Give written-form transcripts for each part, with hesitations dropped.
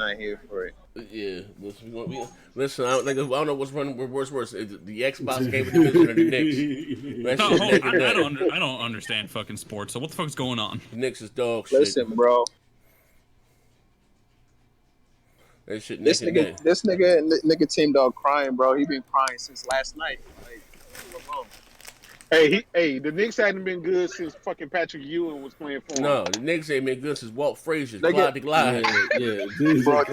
I'm not here for it. Yeah, listen. I don't know what's running worse. The Xbox game division or the Knicks. No, I don't understand fucking sports. So what the fuck's going on? The Knicks is dog shit. Listen, bro. That shit. This nigga Team Dog crying, bro. He been crying since last night. Like, the Knicks hadn't been good since fucking Patrick Ewing was playing for him. No, the Knicks ain't been good since Walt Frazier. Glide. Yeah. Bro,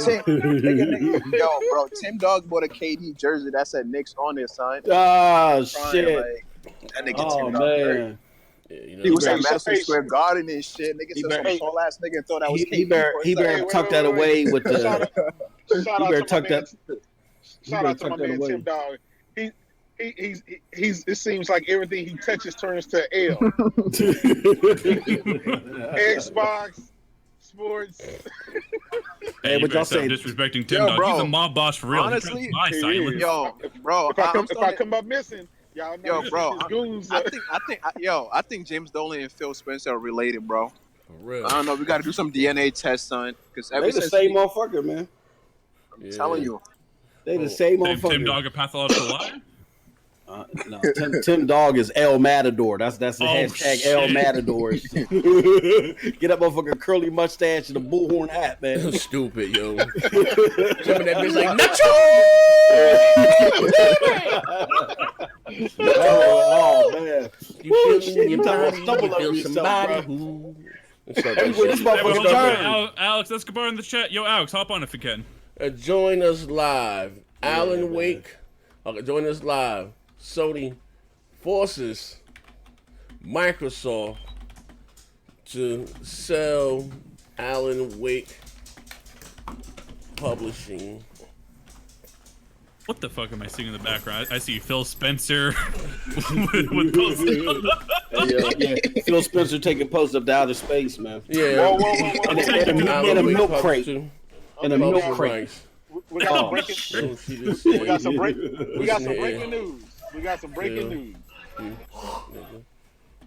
Tim Dog bought a KD jersey that said Knicks on it, son. Oh, shit. Like, that nigga Oh, Tim Dog. man. Yeah, He was at Madison Square Garden and shit. Nigga said some tall ass nigga and thought that was KD. He better tuck that away with the. Shout out to my man Tim Dog. It seems like everything he touches turns to L. Xbox, sports. Hey, what y'all say? Disrespecting Tim Dog. He's a mob boss for real. Honestly, bro. If I come up missing, y'all know. Yo, bro. I think James Dolan and Phil Spencer are related, bro. For real. I don't know. We got to do some DNA test, son. Because They the same motherfucker, man. I'm telling you. They the same motherfucker. Tim Dog a pathological liar? No, Tim Dog is El Matador. That's the hashtag shit. El Matador. Get that motherfucker curly mustache and a bullhorn hat, man. Stupid, yo. Jumping that bitch like Nacho. Oh man, You shit, you talking about stumble over yourself, bro. Everywhere this motherfucker turn. Alex Escobar in the chat. Yo, Alex, hop on if you can. Join us live. Alan Wake. Okay, join us live. Sony forces Microsoft to sell Alan Wake Publishing. What the fuck am I seeing in the background? I see Phil Spencer with posts. Yeah. Phil Spencer taking posts up to outer space, man. Yeah. In a milk crate. In a milk crate. We got some breaking news.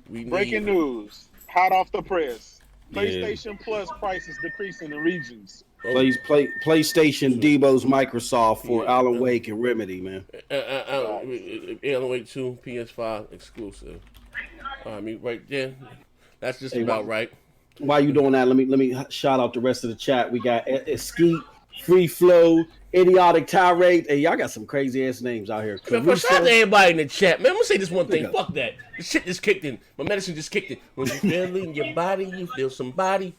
Breaking news. Hot off the press. PlayStation Plus prices decreasing in regions. PlayStation Debo's Microsoft for Alan Wake and Remedy, man. Alan Wake 2 PS5 exclusive. I mean, right there. That's just about right. While you doing that, let me shout out the rest of the chat. We got Skeet, Free Flow, Idiotic Tirade. Hey, y'all got some crazy ass names out here. Shout out to everybody in the chat, man. I'm gonna say this one thing. Fuck that. The shit just kicked in. My medicine just kicked in. When you feel in your body, you feel somebody.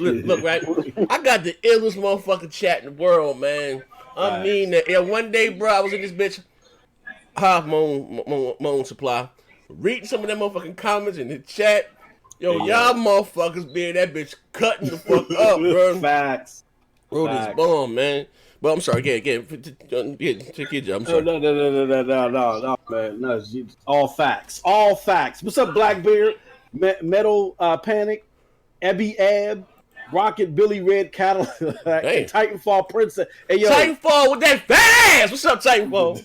Look, right? I got the illest motherfucking chat in the world, man. I mean that. Yeah, one day, bro, I was in this bitch, half my own supply, reading some of them motherfucking comments in the chat. Yo, y'all motherfuckers being that bitch cutting the fuck up, bro. Facts. Bro, this bomb, man. But I'm sorry, take your job. I'm sorry. No, man. No, all facts. All facts. What's up, Blackbeard? Metal Panic, Abby Ab, Rocket Billy Red Cadillac, Titanfall Princess. Hey, yo. Titanfall with that fast. What's up, Titanfall?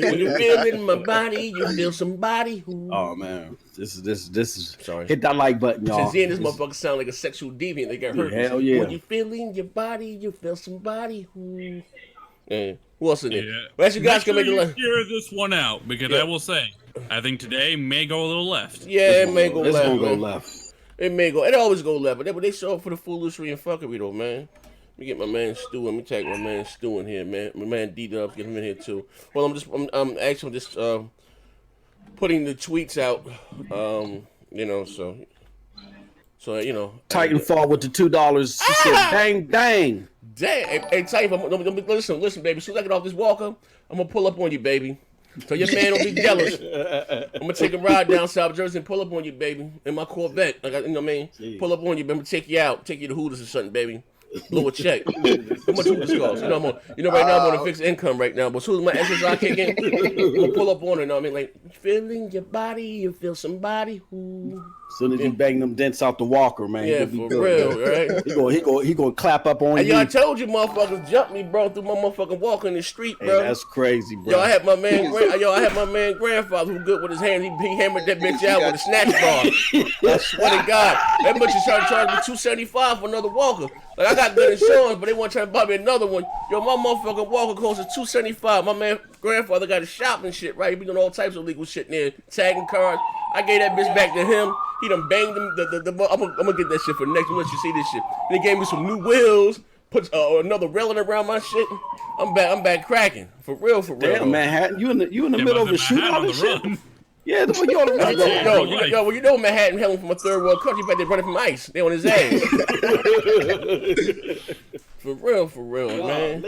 when you feel it in my body, you feel somebody who. Oh man, this is. Sorry. Hit that like button, y'all. Since then, this motherfucker sound like a sexual deviant. They got hurt. Hell yeah. When you feel in your body, you feel somebody who. Yeah. Who else in there? Yeah. Well, you guys can make it. Hear this one out because I will say, I think today may go a little left. Yeah, it may go left. It's gonna go left. It may go. It always go left, but they show up for the foolery and fuckery, though, man. Let me get my man Stu. Let me tag my man Stu in here, man. My man D-Dub, get him in here too. Well, I'm actually just putting the tweets out. You know, so you know. Titanfall with the $2. She said, "Dang." Dang. Hey, Titanfall. Listen, baby. As soon as I get off this walker, I'm gonna pull up on you, baby. So your man don't be jealous. I'm gonna take a ride down South Jersey and pull up on you, baby, in my Corvette. You know what I mean? Jeez. Pull up on you, baby. Take you out, take you to Hooters or something, baby. Blow a check. How much Hooters cost? You know, right now I'm on a fixed income right now. But as soon as my SSI kick in, I'm gonna pull up on her. You know what I mean? Like feeling your body, you feel somebody who. soon as you bang them dents out the walker, man, Yeah, he for be good. real, right? He gonna clap up on Hey, you. yo, I told you motherfuckers jumped me, bro, through my motherfucking walk in the street, bro. Hey, that's crazy, bro. Yo, I had my man, grandfather who good with his hands. He hammered that bitch out with a snatch bar. I swear to God, that bitch is trying to charge me $275 for another walker. Like I got good insurance, but they want to try to buy me another one. Yo, my motherfucking walker costs $275. My man, grandfather got a shop and shit, right? He be doing all types of illegal shit in there, tagging cars. I gave that bitch back to him. He done banged him. I'm gonna get that shit for next one. Let you see this shit. And he gave me some new wheels. Put another railing around my shit. I'm back cracking. For real. Damn, Manhattan, you in the middle of a shootout and shit. Run. Yeah, the fuck you on the run. Yo, well, you know Manhattan hailing from a third world country, but they running from ICE. They on his ass. For real, man.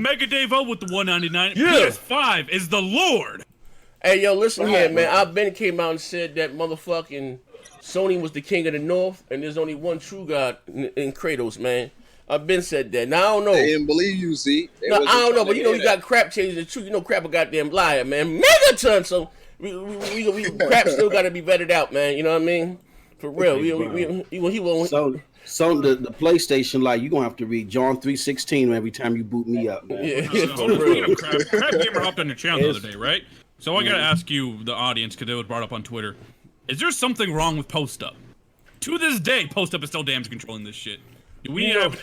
Mega Davo with the 199. Yeah. PS5 is the Lord. Hey, yo, listen here, man. I been came out and said that motherfucking Sony was the king of the North, and there's only one true God in Kratos, man. I've been said that. Now I don't know. They didn't believe you, Z. No, I don't know, but you know you got crap changing the truth. You know crap a goddamn liar, man. Megaton, so we crap still got to be vetted out, man. You know what I mean? For real. He won't. So the PlayStation, like, you gonna have to read John 3:16 every time you boot me up, man. Yeah, So, for real. Crap Gamer hopped on your channel the other day, right? So I gotta ask you, the audience, because it was brought up on Twitter. Is there something wrong with Post Up? To this day, Post Up is still damage controlling this shit. Do we have...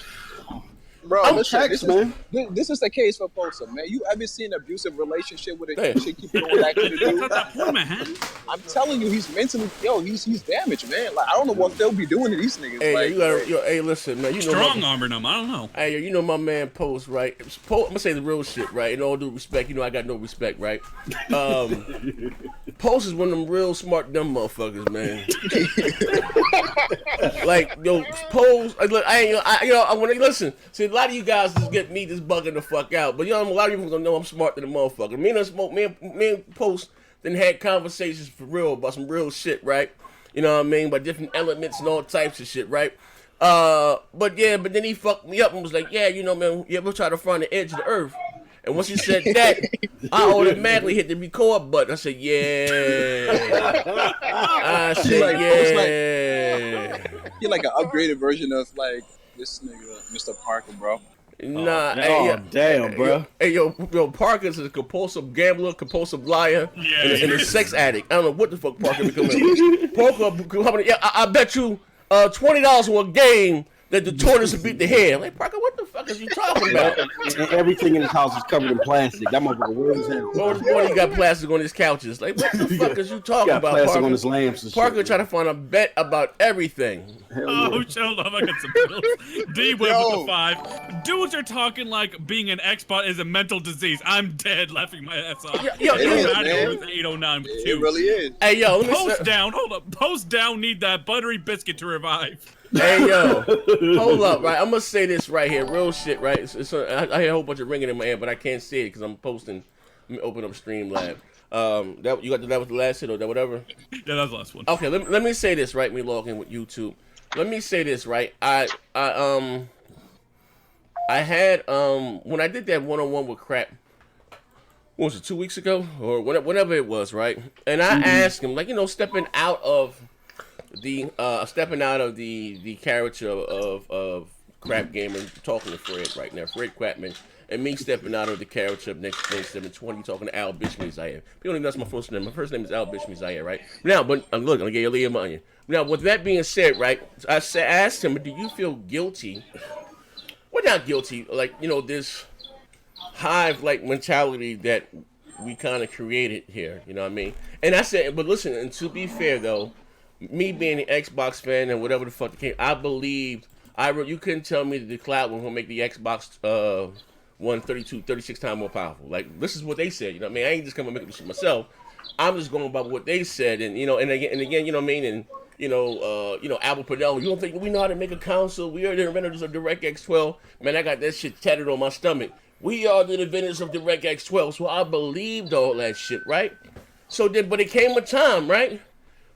Bro, listen, text, man. This is the case for Posa, man. You ever seen an abusive relationship with a chick keep doing that kind of That's dude? not that point, man. I'm telling you, he's mentally, he's damaged, man. Like I don't know what they'll be doing to these niggas. Hey, like, you gotta, hey, listen, man. You know Strong arming them. I don't know. Hey, you know my man Post, right? I'm gonna say the real shit, right? In all due respect, you know I got no respect, right? Post is one of them real smart dumb motherfuckers, man. Like, yo, Post. Look, I want to listen. See, a lot of you guys just get me just bugging the fuck out, but a lot of people don't know I'm smart than a motherfucker. Me and Post then had conversations for real about some real shit, right? You know what I mean? About different elements and all types of shit, right? But then he fucked me up and was like, yeah, you know, man, you ever try to find the edge of the earth? And once he said that, I automatically hit the record button. I said, yeah. You're like an upgraded version of like this nigga, Mr. Parker, bro. Nah, damn, bro. Hey, yo, Parker's a compulsive gambler, compulsive liar, and a sex addict. I don't know what the fuck Parker becoming. Parker, I bet you $20 for a game that the tortoise would beat the hare. Like, Parker, what the fuck is you talking about? And everything in his house is covered in plastic. That motherfucker weird as hell. Well, this boy, he got plastic on his couches. Like, what the fuck is you talking about, plastic Parker? on his lamps and Parker shit. trying to find a bet about everything. Oh, hold up, I got some pills. D with the 5. Dudes are talking like being an Xbot is a mental disease. I'm dead, laughing my ass off. Yo, it is, man. 809 with 2. It really is. Hey, yo, let me Post down, hold up. Post down need that buttery biscuit to revive. Hey, yo, hold up, right? I'm gonna say this right here, real shit, right? I hear a whole bunch of ringing in my ear, but I can't see it because I'm posting. Let me open up Streamlab. That you got that was the last hit or that whatever. Yeah, that was the last one. Okay, let me say this, right? Me log in with YouTube. Let me say this, right? I had when I did that one-on-one with Crap. What was it, 2 weeks ago or whatever it was, right? And I asked him, like, you know, stepping out of the character of Crap Gamer, talking to Fred right now, Fred Quatman, and me stepping out of the character of Next Gen 720, talking to Al Bishmi Zaire. People don't even know that's my first name. My first name is Al Bishmi Zaire, right? Now, but look, I'm gonna get you a little money. Now, with that being said, right, I asked him, do you feel guilty? Well, not guilty, like, you know, this hive-like mentality that we kind of created here, you know what I mean? And I said, but listen, and to be fair though, me being an Xbox fan and whatever the fuck the case, I believed, you couldn't tell me that the cloud was gonna make the Xbox 36 times more powerful. Like, this is what they said, you know what I mean? I ain't just coming to make this shit myself. I'm just going by what they said, and you know, and again, you know what I mean? And you know, Apple Pernell, you don't think we know how to make a console? We are the inventors of DirectX 12. Man, I got that shit tatted on my stomach. We are the inventors of DirectX 12, so I believed all that shit, right? So then, but it came a time, right,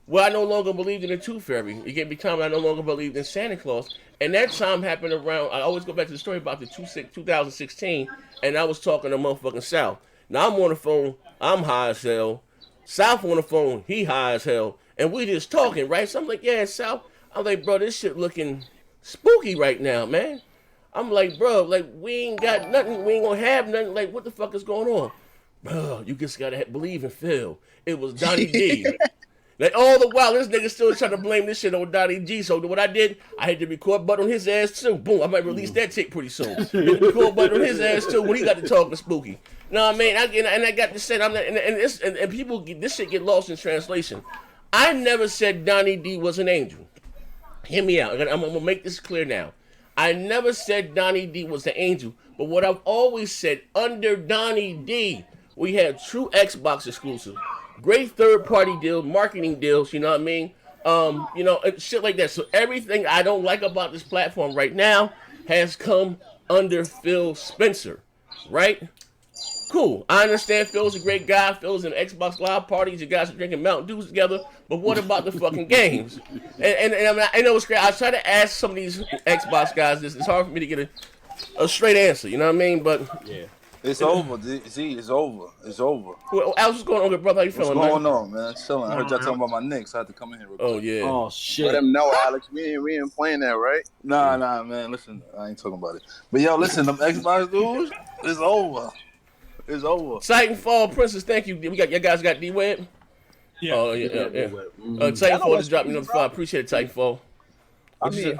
where I no longer believed in the Tooth Fairy. It came a time I no longer believed in Santa Claus. And that time happened around, I always go back to the story about the 2016, and I was talking to motherfucking South. Now I'm on the phone, I'm high as hell. South on the phone, he high as hell. and we just talking, right? So I'm like, yeah, Sal. I'm like, bro, this shit looking spooky right now, man. I'm like, bro, like, we ain't got nothing. We ain't gonna have nothing. Like, what the fuck is going on? Bro, you just gotta believe and feel. It was Donnie D. Like, all the while, this nigga still trying to blame this shit on Donnie G. So what I did, I had the record button on his ass too. Boom, I might release that tape pretty soon. Hit the record button on his ass too when he got to talking spooky. Know what I mean? I got to say, and people, this shit get lost in translation. I never said Donnie D was an angel. Hear me out. I'm gonna make this clear now. I never said Donnie D was an angel, but what I've always said, under Donnie D, we had true Xbox exclusive. Great third-party deals, marketing deals, you know what I mean? Shit like that. So everything I don't like about this platform right now has come under Phil Spencer, right? Cool. I understand Phil's a great guy. Phil's in Xbox Live parties. You guys are drinking Mountain Dews together. But what about the fucking games? And I know it's great. I try to ask some of these Xbox guys this. It's hard for me to get a straight answer, you know what I mean? But yeah. It's over, Z. It's over. It's over. Well, Alex, what's going on, good brother? How you feeling, man? What's going on, man? Chilling. I heard y'all talking about my Knicks. I had to come in here. Oh, yeah. Oh, shit. Let them know, Alex. We ain't playing that, right? Nah, man. Listen, I ain't talking about it. But, yo, listen, them Xbox dudes, it's over. It's over. Titanfall Princess, thank you. You guys got D-Web? Yeah. Oh, yeah. Titanfall just dropped me another 5. Appreciate it, Titanfall. I mean,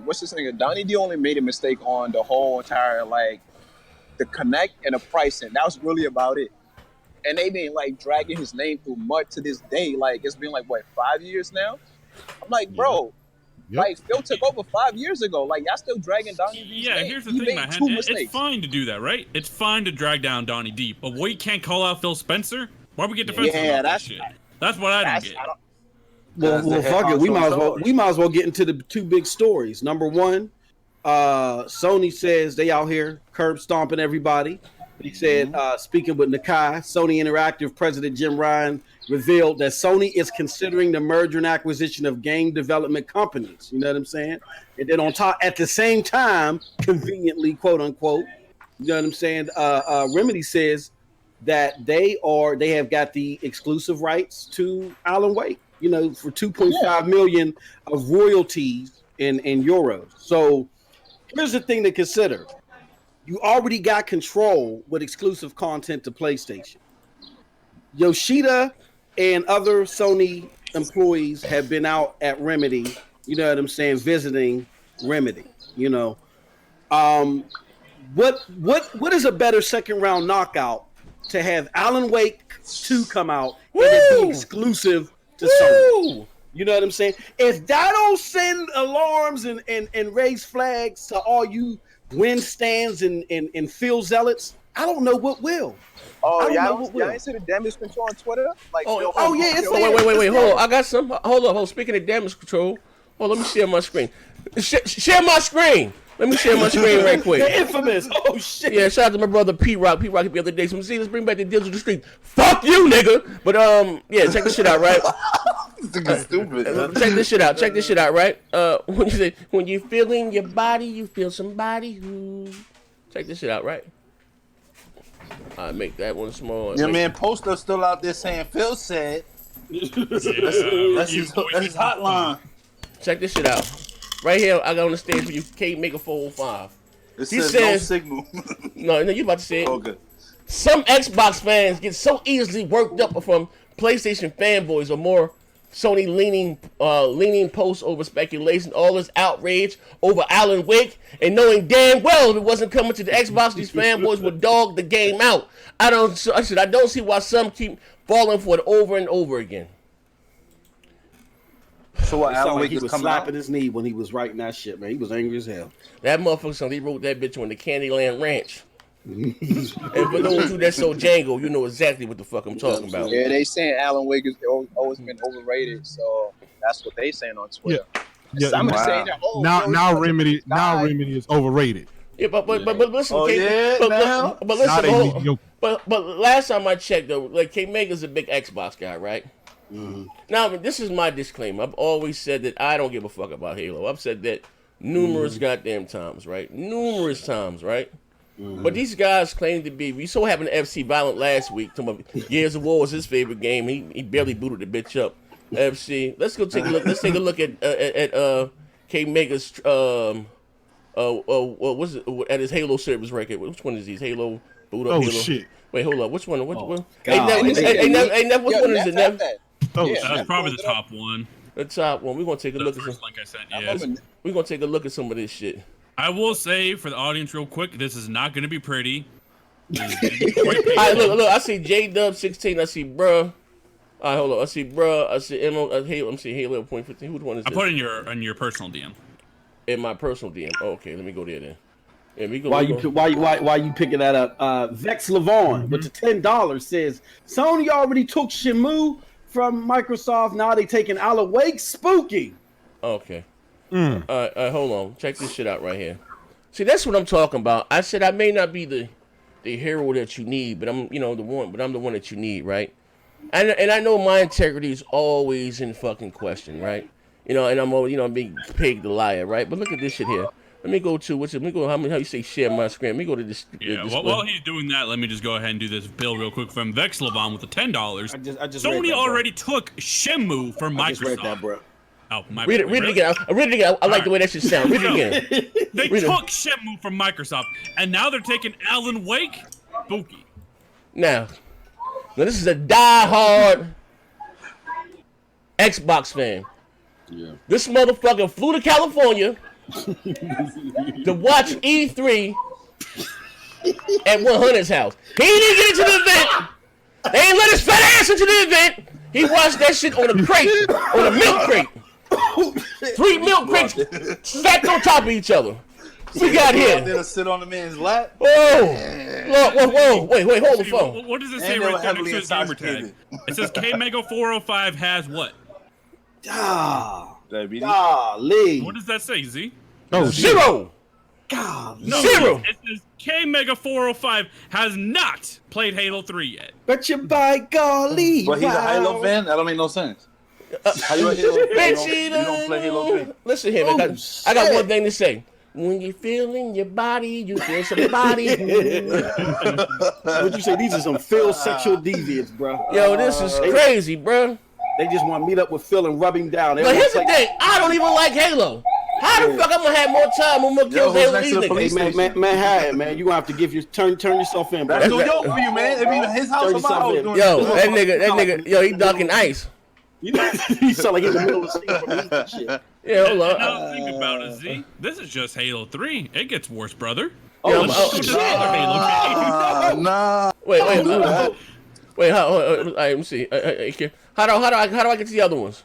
what's this nigga? Donnie D only made a mistake on the whole entire, like, the connect and the pricing. That was really about it. And they been like dragging his name through mud to this day. Like, it's been like, what, 5 years now? I'm like, bro, like, Phil took over 5 years ago. Like, y'all still dragging Donnie D's name. Here's the thing, man. It's fine to do that, right? It's fine to drag down Donnie D, but we can't call out Phil Spencer? Why we get defensive about that shit? That's what I don't get. Well, fuck it. We might as well get into the two big stories. Number one, Sony says they out here curb stomping everybody. He said, speaking with Nakai, Sony Interactive President Jim Ryan revealed that Sony is considering the merger and acquisition of game development companies. You know what I'm saying? And then on top, at the same time, conveniently, quote unquote, you know what I'm saying? Remedy says that they have got the exclusive rights to Alan Wake, you know, for 2.5 million of royalties in euros. So here's the thing to consider. You already got control with exclusive content to PlayStation. Yoshida and other Sony employees have been out at Remedy, you know what I'm saying, visiting Remedy, you know. What is a better second round knockout to have Alan Wake 2 come out and it be exclusive to Sony? You know what I'm saying? If that don't send alarms and raise flags to all you win stands and field zealots, I don't know what will. Oh, y'all ain't see the damage control on Twitter? Like, yeah. Wait. Hold on. I got some. Hold up. Speaking of damage control, let me share my screen. Share my screen. Let me share my screen right quick. The infamous. Oh, shit. Yeah, shout out to my brother P-Rock. P-Rock the other day. So let's bring back the deals of the street. Fuck you, nigga. But, yeah, check this shit out, right? Stupid. Check this shit out, right? When you feel in your body, you feel somebody who... Check this shit out, right? I make that one small. Yeah, man, Poster's still out there saying Phil said. That's his hotline. Check this shit out. Right here, I got on the stage for you, K Maker 405. It says no signal. No, you about to say it. Okay. Some Xbox fans get so easily worked up from PlayStation fanboys or more Sony leaning posts over speculation, all this outrage over Alan Wake, and knowing damn well if it wasn't coming to the Xbox, these fanboys would dog the game out. I don't see why some keep falling for it over and over again. So what, Alan Wake he was slapping his knee when he was writing that shit, man. He was angry as hell. That motherfucker, he wrote that bitch on the Candyland Ranch. And for those who that's so Django, you know exactly what the fuck I'm talking about. Yeah, they saying Alan Wake has always been overrated, so that's what they saying on Twitter. Yeah. Some are saying that, now Remedy is overrated. Yeah, but listen, but last time I checked though, like K Mega's a big Xbox guy, right? Mm-hmm. Now, this is my disclaimer. I've always said that I don't give a fuck about Halo. I've said that numerous goddamn times, right? Numerous times, right? Mm-hmm. But these guys claim to be. We so happened to FC Violent last week. Gears of War was his favorite game. He barely booted the bitch up. FC. Let's go take a look. Let's take a look at K Mega's what's it, at his Halo service record. Which one is these? Halo boot up. Oh Halo. shit. Wait, hold up. Which one? Which one? Hey, God. Nev, which one is it, Nev? Oh Yeah. shit. That's probably the top one. The top one. We're gonna take a The look at some. first link I sent. I Yes. remember- We're gonna take a look at some of this shit. I will say for the audience, real quick, this is not going to be pretty. This is gonna be quite All right, painful. look. I see JDub16. I see bruh. All right, hold on. I see bruh. I see Halo. I'm seeing Halo .15. Who one is I this? put in your personal DM. In my personal DM. Oh, okay, let me go there then. Yeah, we go. Why we you go. why you picking that up? Vex Lavon with the $10 says Sony already took Shenmue from Microsoft. Now they taking Alan Wake. Spooky. Okay. Hold on. Check this shit out right here. See, that's what I'm talking about. I said I may not be the hero that you need, but I'm the one. But I'm the one that you need, right? And I know my integrity is always in fucking question, right? And I'm always being pegged the liar, right? But look at this shit here. Let me go to let me go. How you say share my screen? Let me go to this. Yeah. this While he's doing that, let me just go ahead and do this bill real quick from Vex Lavon with the $10. I just read Sony that, bro. already took Shenmue from Microsoft. I just read that, bro. Oh, my read it. bad. Read it Really? again. Read it again. I like the way that shit sound. Read it again. They Read it. took Shenmue from Microsoft, and now they're taking Alan Wake. Spooky. Now this is a die-hard Xbox fan. Yeah. This motherfucker flew to California to watch E3 at 100's house. He didn't get into the event. They ain't let his fat ass into the event. He watched that shit on a crate, on a milk crate. 3 milk crates stacked on top of each other. We got here. They'll sit on the man's lap. Whoa, wait, hold the See, phone. what does it say And they were right there next heavily to his gamer tag? intoxicated. It says K Mega 405 has what? Diabetes. Golly. What does that say, Z? Oh shit. 0. God. No, 0. It says K Mega 405 has not played Halo 3 yet. But you by golly. But he's a Halo wow. fan. That don't make no sense. How you a Halo fan? Bitch, You don't play Halo 3. Listen here, man. Oh, I got shit. one thing to say. When you feel in your body, you feel somebody. What'd you say? These are some Phil sexual deviants, bro. Yo, this is crazy, bro. They just want to meet up with Phil and rub him down. But here's the thing. I don't even like Halo. How the fuck I'm gonna have more time when more kills who's Halo next these to the niggas? police? Man, hi, man. You gonna have to give your turn yourself in, bro. That's New York for you, man. If even his house Turn or my house yourself in. doing Yo, this. that nigga, yo, he ducking ice. You know, you sound like in the middle of the scene from heat and shit. Yeah, hold on. Now think about it, Z. This is just Halo 3. It gets worse, brother. Yo, Let's go to the other Halo game. Nah. Wait. How? Let me see. How do I get to the other ones?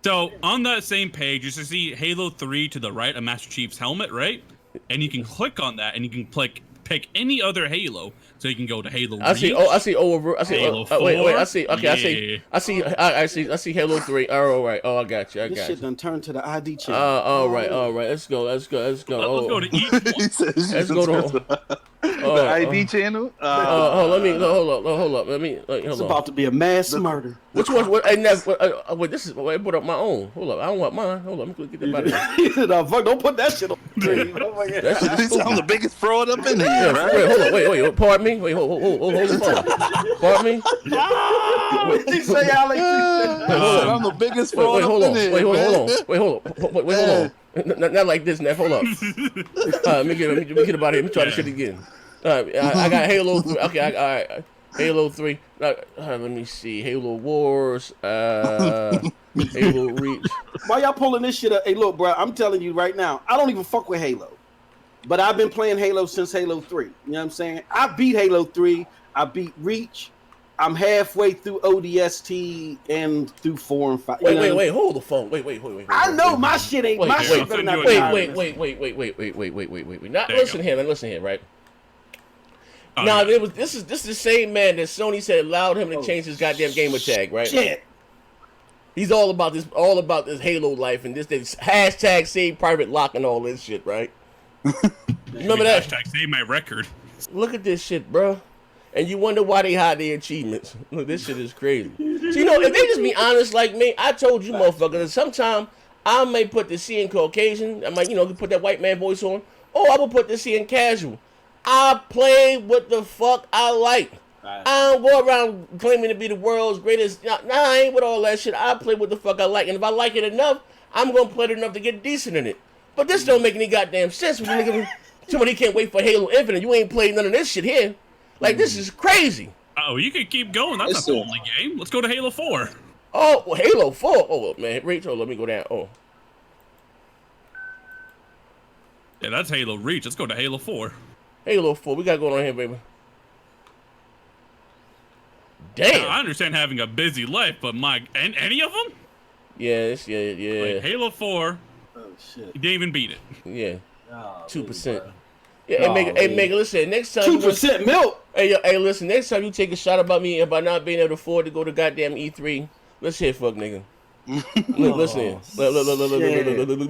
So on that same page, you should see Halo 3 to the right, a Master Chief's helmet, right? And you can click on that, and you can pick any other Halo. So you can go to Halo. I see. Reach. Oh, I see. Over. I see. Halo Wait. I 4? see. Okay. Yeah. I see. Halo 3. All right. Oh, I got you. This shit done turned to the ID channel. All right. Let's go. Let's go to each one. Let's go to. The ID channel. Hold up. Let me. It's Hold on. about to be a mass murder. Which one? Wait, this is. Wait, I put up my own. Hold up. I don't want mine. Hold up. Let me get that out of here. He said, fuck, don't put that shit on the screen. Oh my God. That shit is I'm the biggest fraud up in here, Yeah, right? wait, hold on. Wait. Pardon me. Wait, hold the phone. Pardon me. What did he say, Alex? I'm the biggest fraud Wait, hold up on. in here. Wait, hold man. on. Wait, hold on. Not like this, Neff. Hold up. Let me get about here. Let me try this shit again. I got Halo 3. Okay, all right. Halo 3. Let me see. Halo Wars. Halo Reach. Why y'all pulling this shit up? Hey, look, bro, I'm telling you right now, I don't even fuck with Halo. But I've been playing Halo since Halo 3. You know what I'm saying? I beat Halo 3. I beat Reach. I'm halfway through ODST and through 4 and 5. Wait. Hold the phone. Wait. I know my shit ain't my shit better not be Wait. Now, listen here, right? Oh, Now, yeah. this is the same man that Sony said allowed him to change his goddamn gamer tag, right? Shit. He's all about this Halo life and this hashtag save private lock and all this shit, right? Remember that? Hashtag save my record. Look at this shit, bro. And you wonder why they hide their achievements. Look, this shit is crazy. So, if they just be honest like me, I told you, motherfucker, that sometime I may put the C in Caucasian. I might, put that white man voice on. Or I will put the C in casual. I play what the fuck I like. I don't go around claiming to be the world's greatest. Nah, I ain't with all that shit. I play what the fuck I like, and if I like it enough, I'm gonna play it enough to get decent in it. But this don't make any goddamn sense. When you nigga, somebody can't wait for Halo Infinite. You ain't played none of this shit here. Like this is crazy. Oh, you can keep going. That's not the only game. Let's go to Halo 4. Oh, well, Halo 4. Oh man, Rachel, let me go down. Oh. Yeah, that's Halo Reach. Let's go to Halo 4. Halo 4. We got going on here, baby. Damn. Now, I understand having a busy life, but any of them? Yes, yeah. Like Halo 4. Oh shit. You didn't even beat it. Yeah. Oh, 2%. Yeah, hey, Mega, listen, next time 2% milk. Hey, listen, next time you take a shot about me about not being able to afford to go to goddamn E3, let's hear fuck nigga. Look, listen. Look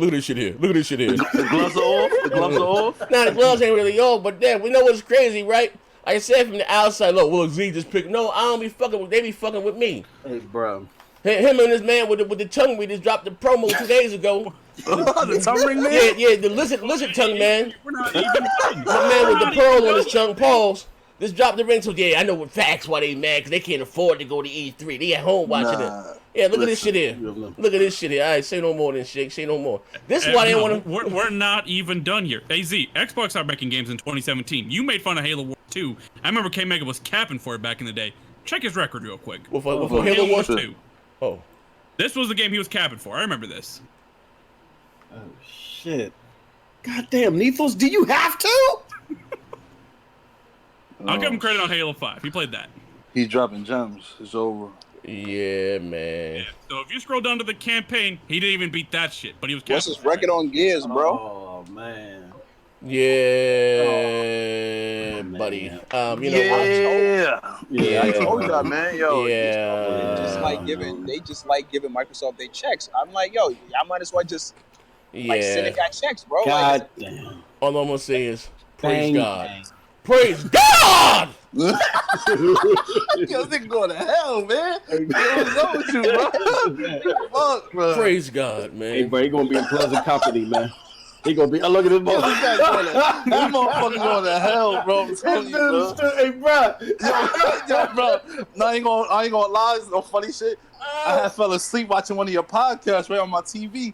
at this shit here. Look at this shit here. The gloves are off. The gloves are off. Nah, the gloves ain't really off, but damn, we know what's crazy, right? Like I said from the outside, look, well, Z just picked. No, I don't be fucking with. They be fucking with me. Hey, bro. Him and this man with the tongue, we just dropped the promo 2 days ago. The tongue ring man? Yeah, the lizard tongue man. We're not even done. The man with the pearl on his tongue, Pauls. Just dropped the ring, so yeah, I know with facts why they mad, because they can't afford to go to E3. They at home watching it. Yeah, look at this shit here. Look at this shit here. All right, say no more then, Shake. Say no more. This is why they want to... We're not even done here. AZ, Xbox started making games in 2017. You made fun of Halo War 2. I remember K-Mega was capping for it back in the day. Check his record real quick. For Halo War 2? Oh. This was the game he was capping for. I remember this. Oh, shit. Goddamn, Nethos, do you have to? I'll give him credit on Halo 5. He played that. He's dropping gems. It's over. Yeah, man. Yeah. So if you scroll down to the campaign, he didn't even beat that shit, but he was capping. What's his record on Gears, bro? Oh, man. Yeah, buddy. You know, I told y'all, man. Yo, yeah. they just like giving Microsoft their checks. I'm like, yo, I might as well just send it that checks, bro. God damn. All I'm gonna say is Bang, praise God. bang. Praise God! Yo, this nigga going to hell, man. What's up with you, bro? Fuck, bro. Praise God, man. Hey, bro, he gonna be in pleasant company, man. He gonna be. Look at this motherfucker. This motherfucker going to hell, bro. I'm telling you, bro. Hey, bro. Yo, bro. No, I ain't gonna lie. It's no funny shit. I had fell asleep watching one of your podcasts right on my TV.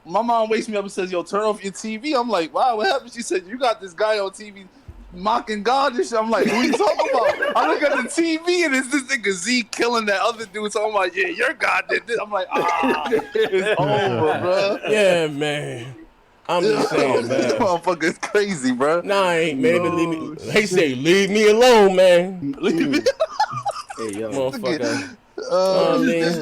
My mom wakes me up and says, "Yo, turn off your TV." I'm like, "Wow, what happened?" She said, "You got this guy on TV mocking God and shit." I'm like, "Who you talking about?" I look at the TV and it's this nigga Z killing that other dude. So I'm like, "Yeah, your God did this." I'm like, it's over, bro. Yeah, man. I'm just saying, This man. motherfucker is crazy, bro. Nah, I ain't, man. They say, leave me alone, man. Hey, yo. Motherfucker.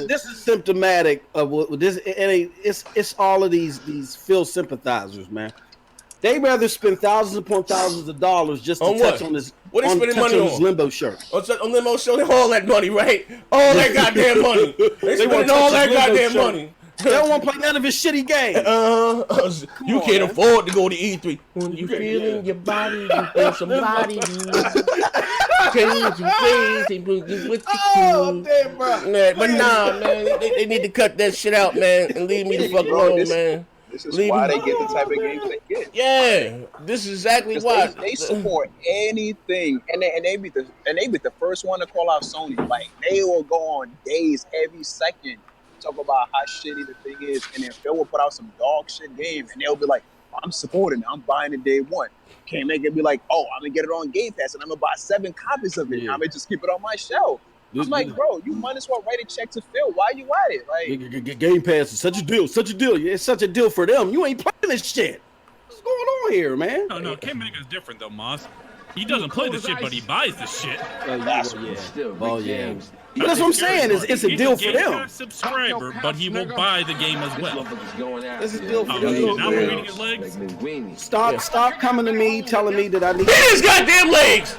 This is symptomatic of what this. It's all of these Phil sympathizers, man. They rather spend thousands upon thousands of dollars just to On touch what? on this. What they spending money his on? limbo shirt. On Limo Show, all that money, right? All that goddamn money. They spending all that goddamn money. They don't want to play none of his shitty games. You can't afford to go to E3. When you feel in your body, you feel somebody. Change your face and put you with the I'm dead, bro. But nah, man, they need to cut that shit out, man, and leave me the fuck alone, man. This is why they get the type of games they get. Yeah, this is exactly why. They support anything, and they be the first one to call out Sony. Like they will go on days every second talk about how shitty the thing is, and then Phil will put out some dog shit game, and they'll be like, "I'm supporting it. I'm buying it day one." Can't make it be like, "Oh, I'm gonna get it on Game Pass, and I'm gonna buy 7 copies of it. Yeah. I'm gonna just keep it on my shelf." I'm like, bro, you might as well write a check to Phil. Why you at it? Like, Game Pass is such a deal, such a deal. It's such a deal for them. You ain't playing this shit. What's going on here, man? No, K-Mega's different though, Moss. He doesn't play this shit, but he buys this shit. Oh yeah. But that's what I'm saying. It's a deal for them. He's a subscriber, but he will buy the game as well. It's a deal for Oh, them. now we're reading his legs? Stop coming to me telling me that I need. Hit his goddamn legs.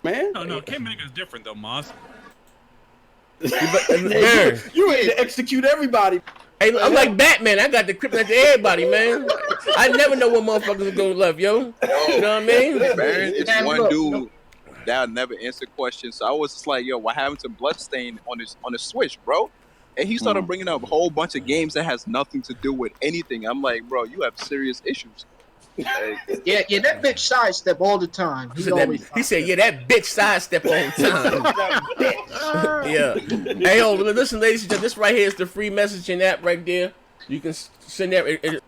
man. No, Kingmaker's different though, Moss. You ready to execute everybody. Hey, I'm like Batman. I got the kryptonite to everybody, man. I never know what motherfuckers are going left, yo. You know what I mean? Baron is one dude that'll never answer questions. So I was just like, yo, what happened to Bloodstain on the Switch, bro? And he started bringing up a whole bunch of games that has nothing to do with anything. I'm like, bro, you have serious issues. Yeah, that bitch sidestep all the time. He said, yeah, that bitch sidestep all the time. Yeah. Hey, yo, listen, ladies and gentlemen, this right here is the free messaging app right there. You can send that.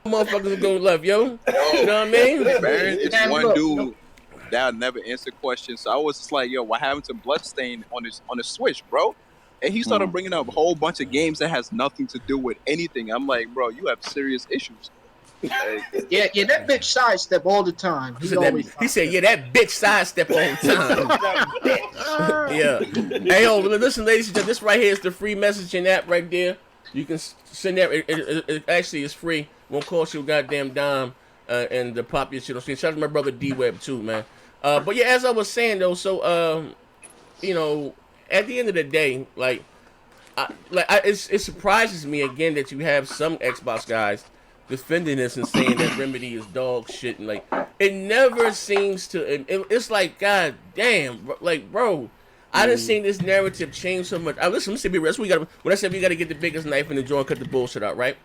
Motherfuckers are going left, yo. You know what I mean? Baron is one dude that'll never answer questions. So I was just like, yo, what happened to Bloodstain on the Switch, bro? And he started bringing up a whole bunch of games that has nothing to do with anything. I'm like, bro, you have serious issues. Yeah, that bitch sidestep all the time. He said, yeah, that bitch sidestep all the time. Yeah. Hey, yo, listen, ladies and gentlemen, this right here is the free messaging app right there. You can send that. It actually is free. Won't cost you a goddamn dime. And the pop your shit on screen. Shout out to my brother D-Web too, man. But yeah, as I was saying though, so you know, at the end of the day, it surprises me again that you have some Xbox guys defending this and saying that Remedy is dog shit, and like it never seems to. It's like, god damn, like bro, I done seen this narrative change so much. Listen, let me say, when I said we got to get the biggest knife in the drawer and cut the bullshit out, right?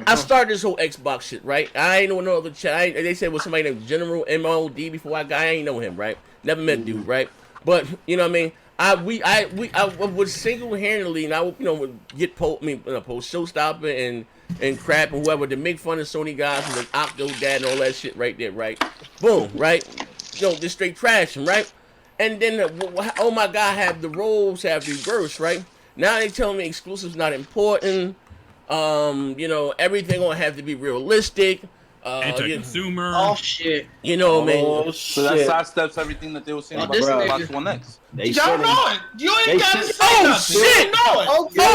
I started this whole Xbox shit, right? I ain't know no other chat. They said was somebody named General MOD before I ain't know him, right? Never met dude, right? But you know what I mean. I would single-handedly, and I would get post Showstopper and crap and whoever to make fun of Sony guys and like Octodad and all that shit right there, right? Boom, right? Just straight trash them, right? And then, oh my God, have the roles have reversed, right? Now they telling me exclusives not important. Everything gonna have to be realistic. Anti-consumer. Oh shit. You know, man. So that sidesteps everything that they were saying about Xbox One X. Y'all know it. You ain't got to say Oh nothing. shit! You know it. Oh shit! You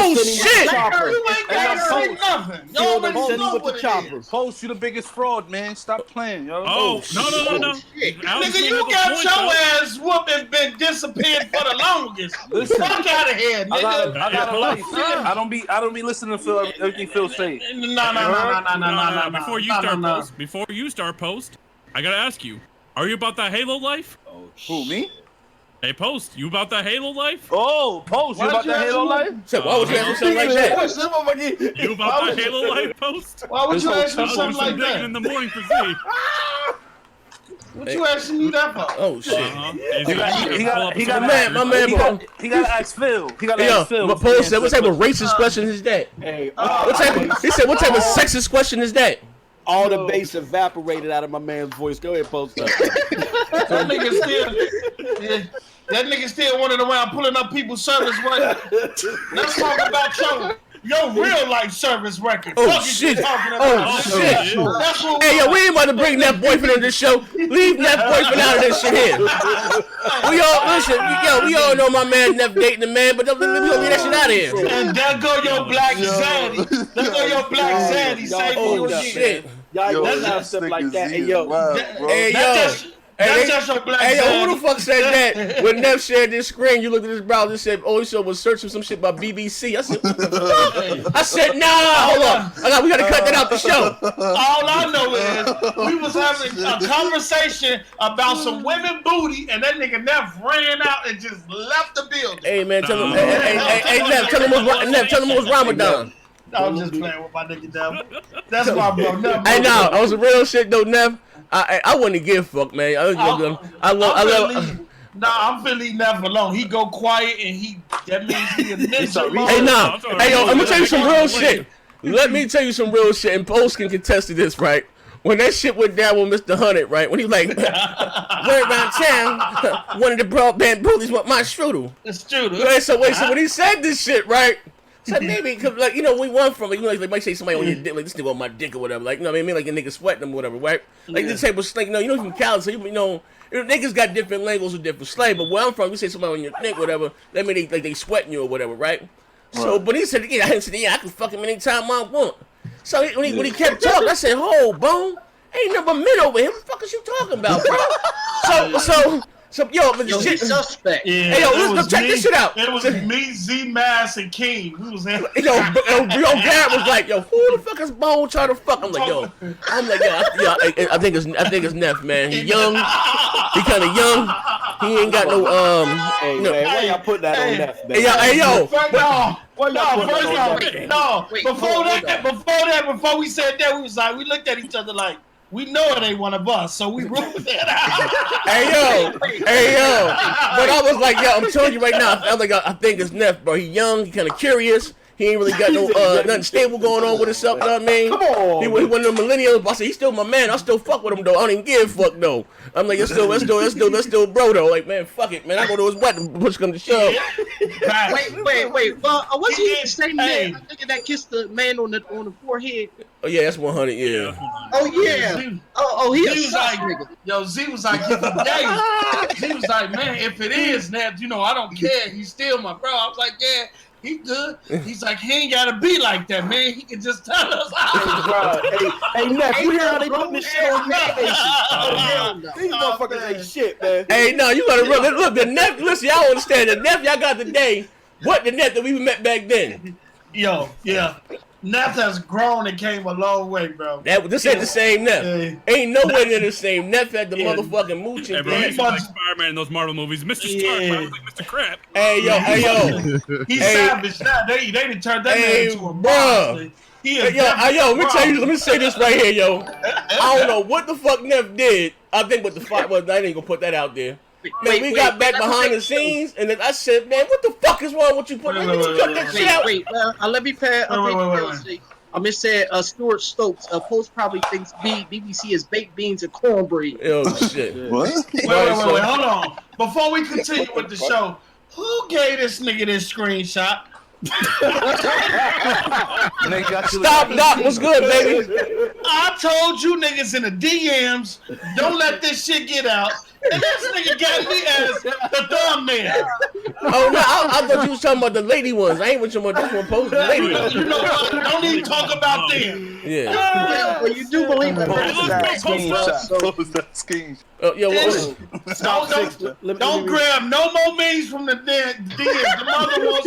ain't got to say nothing. You already know what it is. Post, you the biggest fraud, man. Stop playing, yo. No. Nigga, you got your ass whooped and been disappeared for the longest. Listen, fuck out of here, nigga. I got a life. I don't be listening to feel everything feels safe. No. Before you start post, I gotta ask you, are you about that Halo life? Who, me? Hey, Post, you about that Halo life? Oh, Post, you about that Halo life? So why would you ask me something like that? You about that Halo life, Post? Why would you ask me something like that? In the morning for Z. What you asking me that for? Oh shit! He gotta ask Phil. But Post said, "What type of racist question is that?" Hey, he said, "What type of sexist question is that?" all the bass evaporated out of my man's voice. Go ahead, Post. That nigga still running around pulling up people's service records. Let's talk about your real life service record. Oh shit! Oh shit! That's what hey yo, we ain't about to bring that boyfriend on this show. Leave that boyfriend out of this shit here. We all know my man never dating a man, but we gonna leave that shit out of here. And there go your black zaddy. There go your black zaddy. Say oh shit! Y'all don't have stuff like that. Hey yo, That's just your black Hey, who the fuck said that? When Nev shared this screen, you looked at this browser and said, all he saw was searching some shit about BBC. I said, what the fuck? I said, nah, hold on. We gotta cut that out the show. All I know is we was having a conversation about some women booty, and that nigga Nev ran out and just left the building. Hey, man, tell him, Nev, tell him it was Ramadan. I was just playing with my nigga Nev. That's my bro, Nev. Hey, no, I was a real shit, though, Nev. I wouldn't give a fuck, man. I'm feeling Nev alone. He go quiet and that means he a ninja. Hey, nah. Hey, yo, I'm gonna tell you some real shit. Let me tell you some real shit, and Post can contest to this, right? When that shit went down with Mr. Hunnit, right? When he was like, went around town, one of the broadband bullies want my strudel. The strudel. Right, so when he said this shit, right? So maybe, cause like, we won from it. They might say somebody on your dick, like this nigga on my dick or whatever. Like, you know what I mean? Like a nigga sweating them or whatever, right? Like this type of slang. You from Cali, so niggas got different linguals with different slang. But where I'm from, you say somebody on your dick, whatever. That mean they sweating you or whatever, right? So, but he said, I said, I can fuck him anytime I want. So when he kept talking, I said, hold, bone, ain't no men over here. What the fuck is you talking about, bro? He's suspect. Yeah, hey, let's check this shit out. It was me, Z-Mass, and King. We was there. Garrett was like, yo, who the fuck is Bone trying to fuck? I'm like, yo, I think it's Neff, man. He young. He kind of young. He ain't got no Hey, man, why y'all put that on Neff, man? Before we said that, we looked at each other like, we know it ain't one of us, so we ruled that out. Hey yo. But I was like, yo, I'm telling you right now, I think it's Neff, bro. He young, he kind of curious. He ain't really got no nothing stable going on with himself. You know what I mean? Come on. He one of the millennials. But I said he's still my man. I still fuck with him though. I don't even give a fuck though. I'm like, that's still bro though. Like, man, fuck it, man. I go to his wedding, push come to shove. Wait. Well, was he the same man? I think that kissed the man on the forehead. Oh yeah, that's 100. Yeah. Oh yeah. He was like, nigga. Yo, Z was like, Z was like, man, if it is Ned, I don't care. He's still my bro. I was like, yeah. He good. He's like, he ain't gotta be like that, man. He can just tell us. Hey, Neff, you hear how they put this shit on Netflix? These motherfuckers ain't shit, man. Hey, no, you gotta run. Look, the Neff. Listen, y'all understand the Neff y'all got today. What the Neff that we met back then? Yo, yeah. Neff has grown and came a long way, bro. This ain't the same Neff. Ain't nowhere near the same. Neff had the motherfucking mooching. Hey, bro, he's like Spider-Man in those Marvel movies. Mr. Stark, man, was like Mr. Crap. Hey, yo. He's savage now. They done turned that man into a monster. Let me say this right here, yo. I don't know what the fuck Neff did. I think with the fight, I ain't gonna put that out there. Man, we got back behind the scenes, and then I said, man, what the fuck is wrong with you? Let me pair. I'm just saying, Stuart Stokes, Post probably thinks BBC is baked beans and cornbread. Oh, shit. What? Wait, hold on. Before we continue with the show, who gave this nigga this screenshot? Stop, Doc. What's good, baby? I told you niggas in the DMs, don't let this shit get out. And this nigga got me as the thumbnail. Oh, no, I thought you was talking about the lady ones. I ain't with you about this one post. The lady ones. You know what? Don't even talk about them. Yeah. Well, you do believe that. Don't grab no more memes from the DMs. The mother was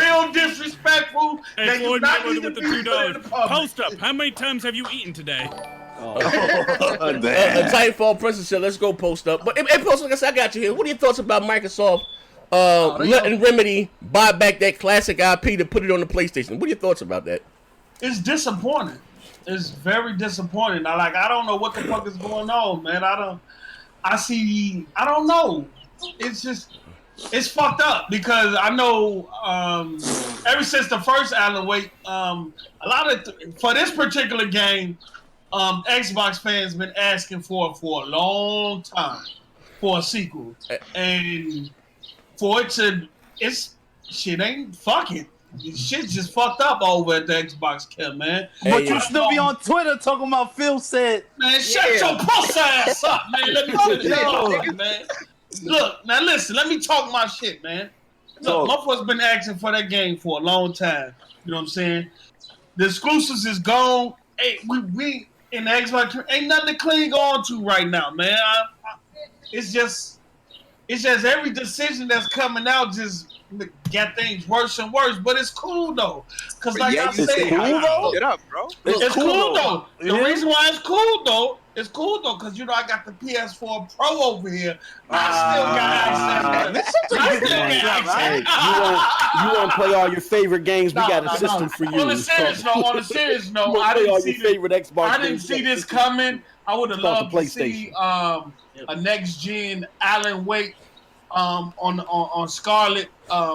real disrespectful. Hey, Floyd, with the $2. Post up. How many times have you eaten today? Titanfall Princess said, let's go Post up. But hey, Post, like I said, I got you here. What are your thoughts about Microsoft letting Remedy buy back that classic IP to put it on the PlayStation? What are your thoughts about that? It's disappointing. It's very disappointing. I don't know what the fuck is going on, man. I don't know. It's fucked up because I know ever since the first Alan Wake, for this particular game, Xbox fans been asking for a long time for a sequel, and for it to, shit ain't fucking. Shit's just fucked up over at the Xbox camp, man. But you still be on Twitter talking about Phil said, man, shut your pussy ass up, man. Let me finish talking, man. Look, now listen, let me talk my shit, man. Look, motherfuckers been asking for that game for a long time. You know what I'm saying? The exclusives is gone. Hey, we in the Xbox ain't nothing to cling on to right now, man. It's just every decision that's coming out just got things worse and worse. But it's cool though, cause like I said, get up, bro. It's cool though. The reason why it's cool though, cause I got the PS4 Pro over here. I still got access. You want to play all your favorite games? We got a system for you. On a serious note, I didn't see this coming. I would have loved to see a next gen Alan Wake on Scarlet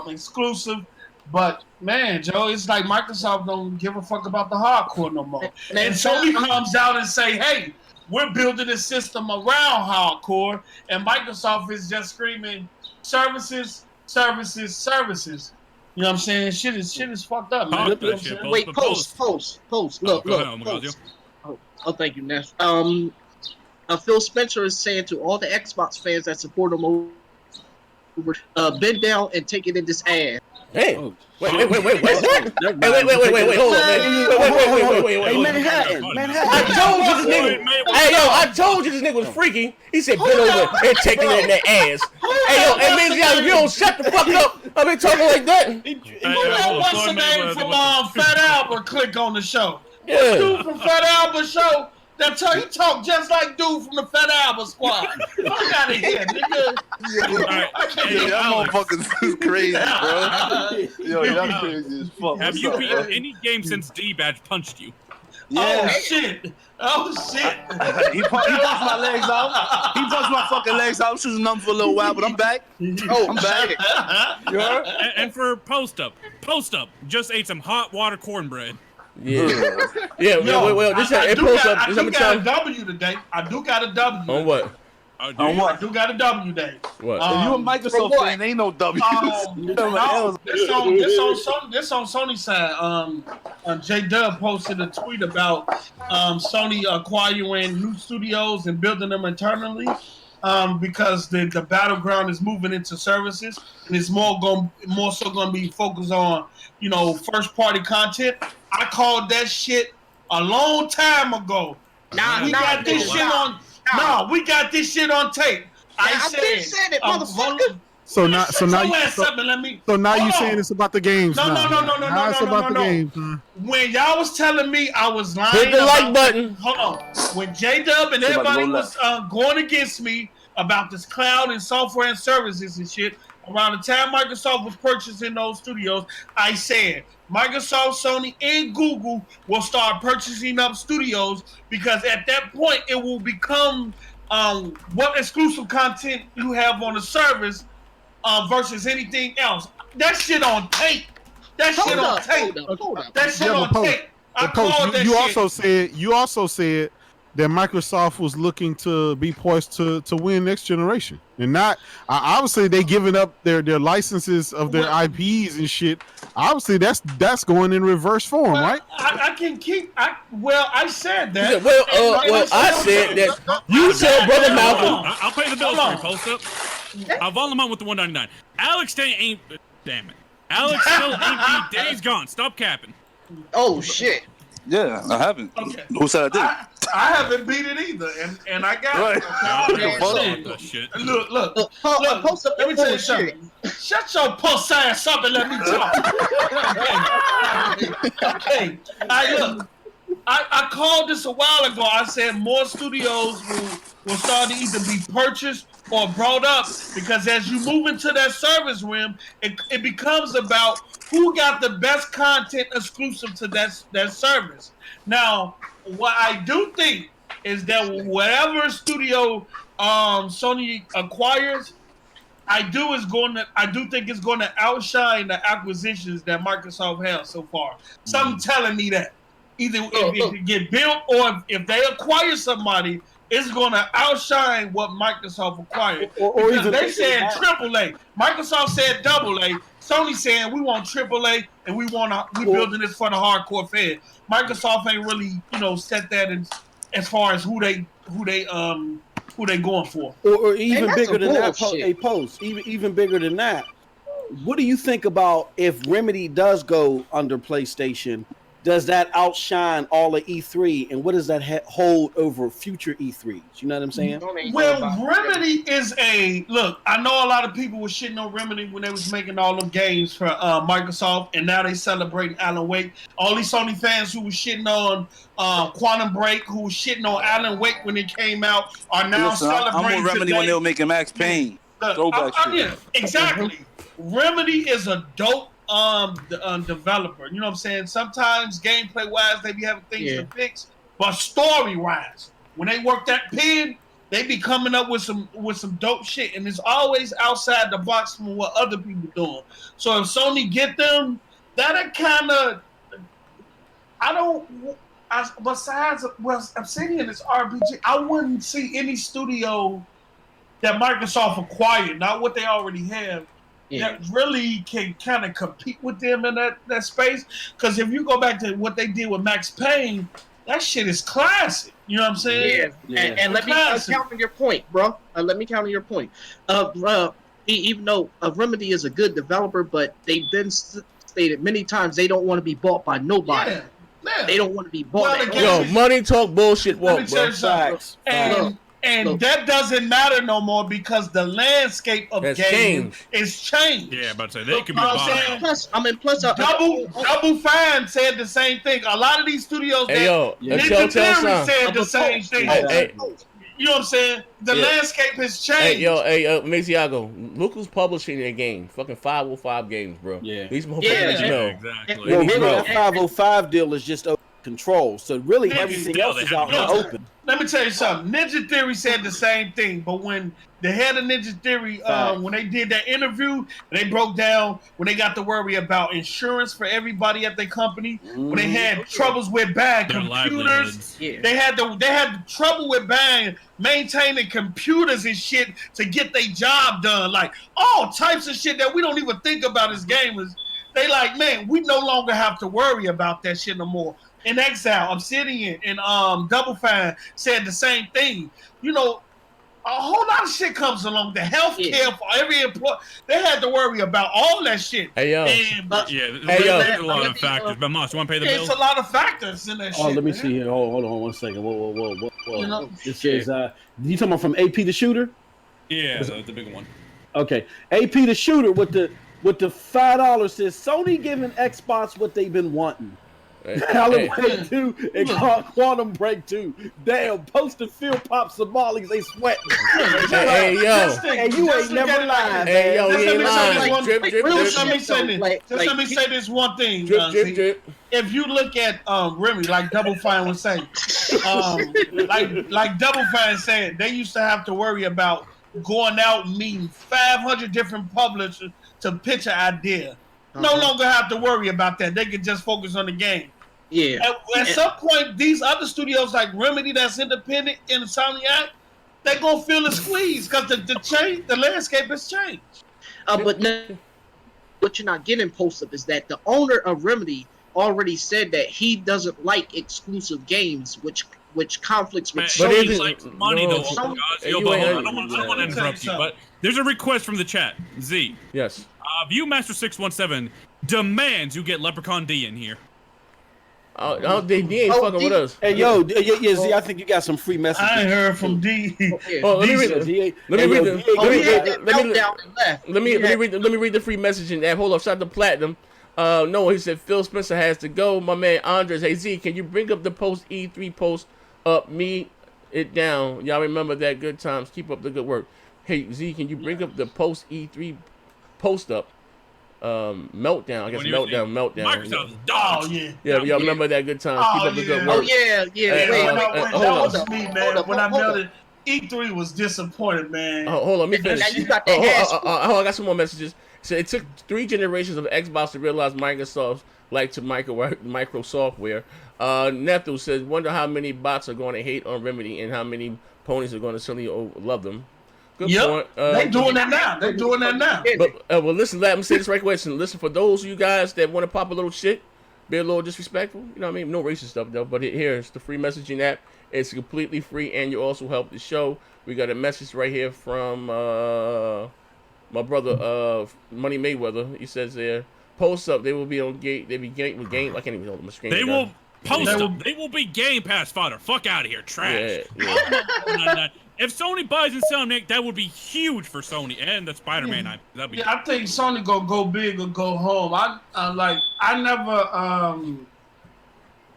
exclusive, but man, Joe, it's like Microsoft don't give a fuck about the hardcore no more. And Sony comes out and say, "Hey, we're building a system around hardcore," and Microsoft is just screaming services. You know what I'm saying? Shit is fucked up, man. Wait, post. Look. Post. Oh, thank you, Ness. Phil Spencer is saying to all the Xbox fans that support him over, bend down and take it in this ass. Damn. Wait, what? Wait, hold on, man. Wait. Manhattan. I told you this nigga. Hey, yo, I told you this nigga was freaky. He said, bend over and taking it in their ass. Hey, yo, and man, you don't shut the fuck up. I've been talking like that. What's the name from Fat Albert click on the show? Yeah. What's dude from Fat Albert show? He talk just like dude from the Fat Albert squad. Fuck out of here, nigga. That motherfucker's crazy, bro. Yo, that's crazy as fuck. Have you beaten any game since D-Badge punched you? Yeah. Oh shit! He punched my legs out. He punched my fucking legs out. I was numb for a little while, but I'm back. I'm back. And for post up, just ate some hot water cornbread. Yeah. Well, this I do got a W today. I do got a W. On what? I do got a W today. What? If you a Microsoft fan, ain't no W. This on Sony side. J-Dub posted a tweet about Sony acquiring new studios and building them internally. Because the battleground is moving into services and it's more so going to be focused on, first party content. I called that shit a long time ago. We got this shit on tape. I said it, motherfucker. So now you saying it's about the games? No. It's about the games. When y'all was telling me I was lying, hit the like button. Hold on. When J-Dub and everybody was going against me about this cloud and software and services and shit, around the time Microsoft was purchasing those studios, I said Microsoft, Sony, and Google will start purchasing up studios because at that point it will become what exclusive content you have on the service versus anything else. That shit on tape. That shit on tape. I called that shit. You also said that Microsoft was looking to be poised to win next generation, and not obviously they giving up their licenses of their IPs and shit. Obviously, that's going in reverse form, right? I said that. I said that. You said, Brother Malcolm. I'll pay the bills for you, post up. I'll vol him out with the $1.99. Alex still ain't beat Days Gone. Stop capping. Oh shit. Yeah, I haven't. Okay. Who said I did? I haven't beat it either, and I got it. Shit. Look. Let me tell you something. Shut your puss ass up and let me talk. Okay. I called this a while ago. I said more studios will start to either be purchased or brought up because as you move into that service rim, it becomes about who got the best content exclusive to that service. Now, what I do think is that whatever studio Sony acquires, I do think it's going to outshine the acquisitions that Microsoft has so far. Something telling me that either if it get built or if they acquire somebody, it's going to outshine what Microsoft acquired. Or because they said AAA. Microsoft said AA. Sony saying we want AAA and we building this for the hardcore fan. Microsoft ain't really, set that as far as who they going for. Or even bigger than that. Even bigger than that. What do you think about if Remedy does go under PlayStation? Does that outshine all of E3, and what does that hold over future E3s? You know what I'm saying? Well, Remedy is look. I know a lot of people were shitting on Remedy when they was making all them games for Microsoft, and now they celebrating Alan Wake. All these Sony fans who was shitting on Quantum Break, who was shitting on Alan Wake when it came out, are now celebrating. I'm with Remedy when they were making Max Payne. Throwback shit. Yeah, exactly. Remedy is a dope developer. You know what I'm saying? Sometimes gameplay wise they be having things to fix, but story wise, when they work that pen, they be coming up with some dope shit, and it's always outside the box from what other people doing. So if Sony get them, that'll kind of besides Obsidian is RPG, I wouldn't see any studio that Microsoft acquired, not what they already have, that really can kind of compete with them in that space. Because if you go back to what they did with Max Payne, that shit is classic. You know what I'm saying? Yeah. And let me counter your point, bro. Let me counter your point. even though Remedy is a good developer, but they've been stated many times they don't want to be bought by nobody. Yeah. They don't want to be bought. Yo, money talk, bullshit walk, bro. Facts. And that doesn't matter no more because the landscape of gaming is changed. Yeah, but they could be bought. Plus, Double Fine said the same thing. A lot of these studios, Ninja Theory said the same thing. You know what I'm saying? The landscape has changed. Hey, Maziago, look who's publishing their game. Fucking 505 games, bro. Yeah. These motherfuckers, exactly. Well, really, that 505 deal is just open control. So really, everything else is out in the open. Let me tell you something. Ninja Theory said the same thing, but when the head of Ninja Theory, when they did that interview, they broke down when they got to worry about insurance for everybody at their company, when they had troubles with bad computers, they had trouble with maintaining computers and shit to get their job done, like all types of shit that we don't even think about as gamers. They like, man, we no longer have to worry about that shit no more. In Exile, Obsidian, and Double Fine said the same thing. You know, a whole lot of shit comes along. The healthcare for every employee, they had to worry about all that shit. Hey yo, there's a lot of factors. But Moss, you want to pay the bill? It's a lot of factors in that shit. Oh, let me see here. Hold on 1 second. Whoa. You know, it says, you talking about from AP the Shooter? Yeah, the big one. Okay, AP the Shooter with the $5 says Sony giving Xbox what they've been wanting. Alan Wake 2 and Quantum Break 2. Damn, posted Phil Pop Somalis, they sweating. Hey, yo. Hey, you ain't never lied, Hey, yo, he ain't lying. Let me say this one thing. Drip. If you look at Remy, like Double Fine was saying, like Double Fine said, they used to have to worry about going out and meeting 500 different publishers to pitch an idea. No longer have to worry about that. They can just focus on the game. Yeah. At some point, these other studios like Remedy, that's independent, and Insomniac, they're gonna feel the squeeze because the landscape has changed. But what you're not getting, Post-Up, is that the owner of Remedy already said that he doesn't like exclusive games, which conflicts with But Sony. it's like money though. I don't want to interrupt you, but there's a request from the chat. Z. Yes. Viewmaster617 demands you get Leprechaun D in here. Oh, D ain't fucking with us. Hey, yo, Z, I think you got some free messages. I ain't heard from D. Oh, let me read the free message in that. Hold up, shout out to Platinum. No, he said Phil Spencer has to go. My man Andres, hey Z, can you bring up the post E3 post up? Me it down. Y'all remember that? Good times. Keep up the good work. Hey Z, can you bring up the post E3 post up? Meltdown. I guess meltdown. Microsoft's dog. Yeah, y'all remember that? Good times. Keep up the good work. Oh yeah. That was me, man. When I melted, E3 was disappointed, man. Hold on, let me finish. Now you got that I got some more messages. So it took 3 generations of Xbox to realize Microsoft like to micro software. Nethel says, wonder how many bots are going to hate on Remedy and how many ponies are going to suddenly love them. Good point. They doing that now. But well, listen, let me say this right quick. Listen, for those of you guys that want to pop a little shit, be a little disrespectful, you know what I mean? No racist stuff though. But here's the free messaging app. It's completely free, and you also help the show. We got a message right here from my brother Money Mayweather. He says there, post up. They will be on gate. They be game with game. I can't even hold my screen. They will post up. They will be Game Pass fodder. Fuck out of here, trash. Yeah. If Sony buys Insomniac, that would be huge for Sony and the Spider-Man. I think Sony gonna go big or go home. I never.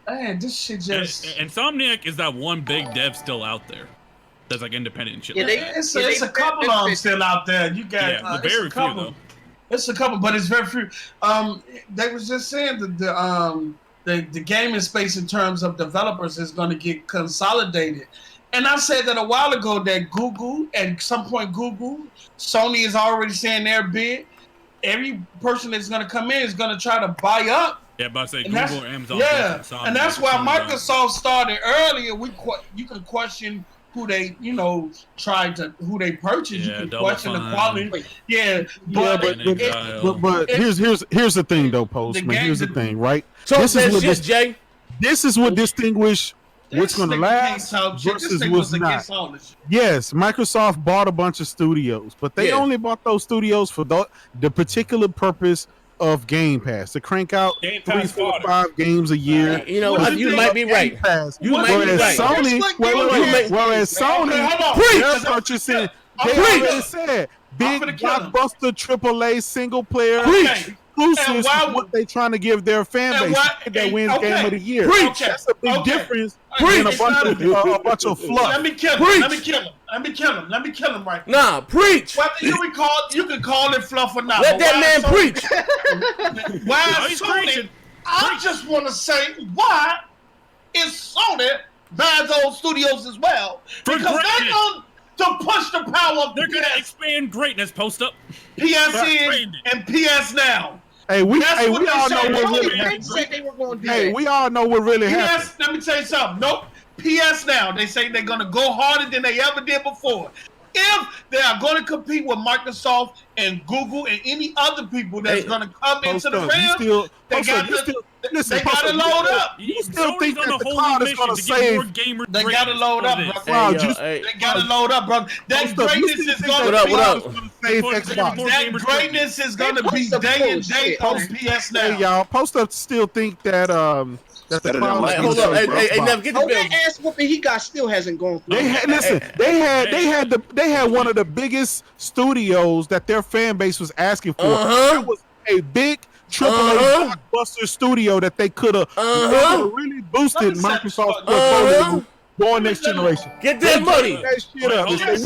Man, this shit just. Insomniac is that one big dev still out there. That's like independent and shit. Yeah, like it's a couple of them still out there. You got very few though. It's a couple, but it's very few. They was just saying that the gaming space in terms of developers is going to get consolidated. And I said that a while ago that Google, at some point Sony is already saying their bid. Every person that's going to come in is going to try to buy up. Yeah, but I say Google or Amazon. Yeah, and that's why Microsoft started earlier. You can question who they purchased. Yeah, you can question the quality. But here's the thing though, Postman. Here's the thing, right? So this is what This is what distinguished what's going to last versus what's not. Yes, Microsoft bought a bunch of studios, but they only bought those studios for the particular purpose of Game Pass to crank out 3, 4, 5 games a year. You know, you might be right. You might be right. Whereas Sony, they're purchasing. They already said big blockbuster AAA single player exclusives. What they trying to give their fan base that wins Game of the Year. That's a big difference than a bunch of fluff. Let me kill him right now. Nah, preach. Whether you can call it fluff or not. Let that man preach. Why is Sony? I just want to say, why is Sony buying those studios as well? Because they're going to push the power of they're going to expand greatness, post up. PSN and PS Now. Hey, we all know what really happened. Hey, we all know what really happened. Let me tell you something. Nope. PS Now, they say they're going to go harder than they ever did before. If they are going to compete with Microsoft and Google and any other people that's going to come into the realm, they got to load up. You still think that the cloud is going to save? They got to load up, bro. They got to load up, bro. That greatness is going to save Xbox. That greatness is going to be day and day on PS Now. Hey, y'all, Post Up still think that that's the cloud. Hold up, hey, never get the bill. That ass whooping he got still hasn't gone through. They had one of the biggest studios that their fan base was asking for. It was a big AAA blockbuster studio that they could have really boosted Microsoft's portfolio going next generation. Get that money. We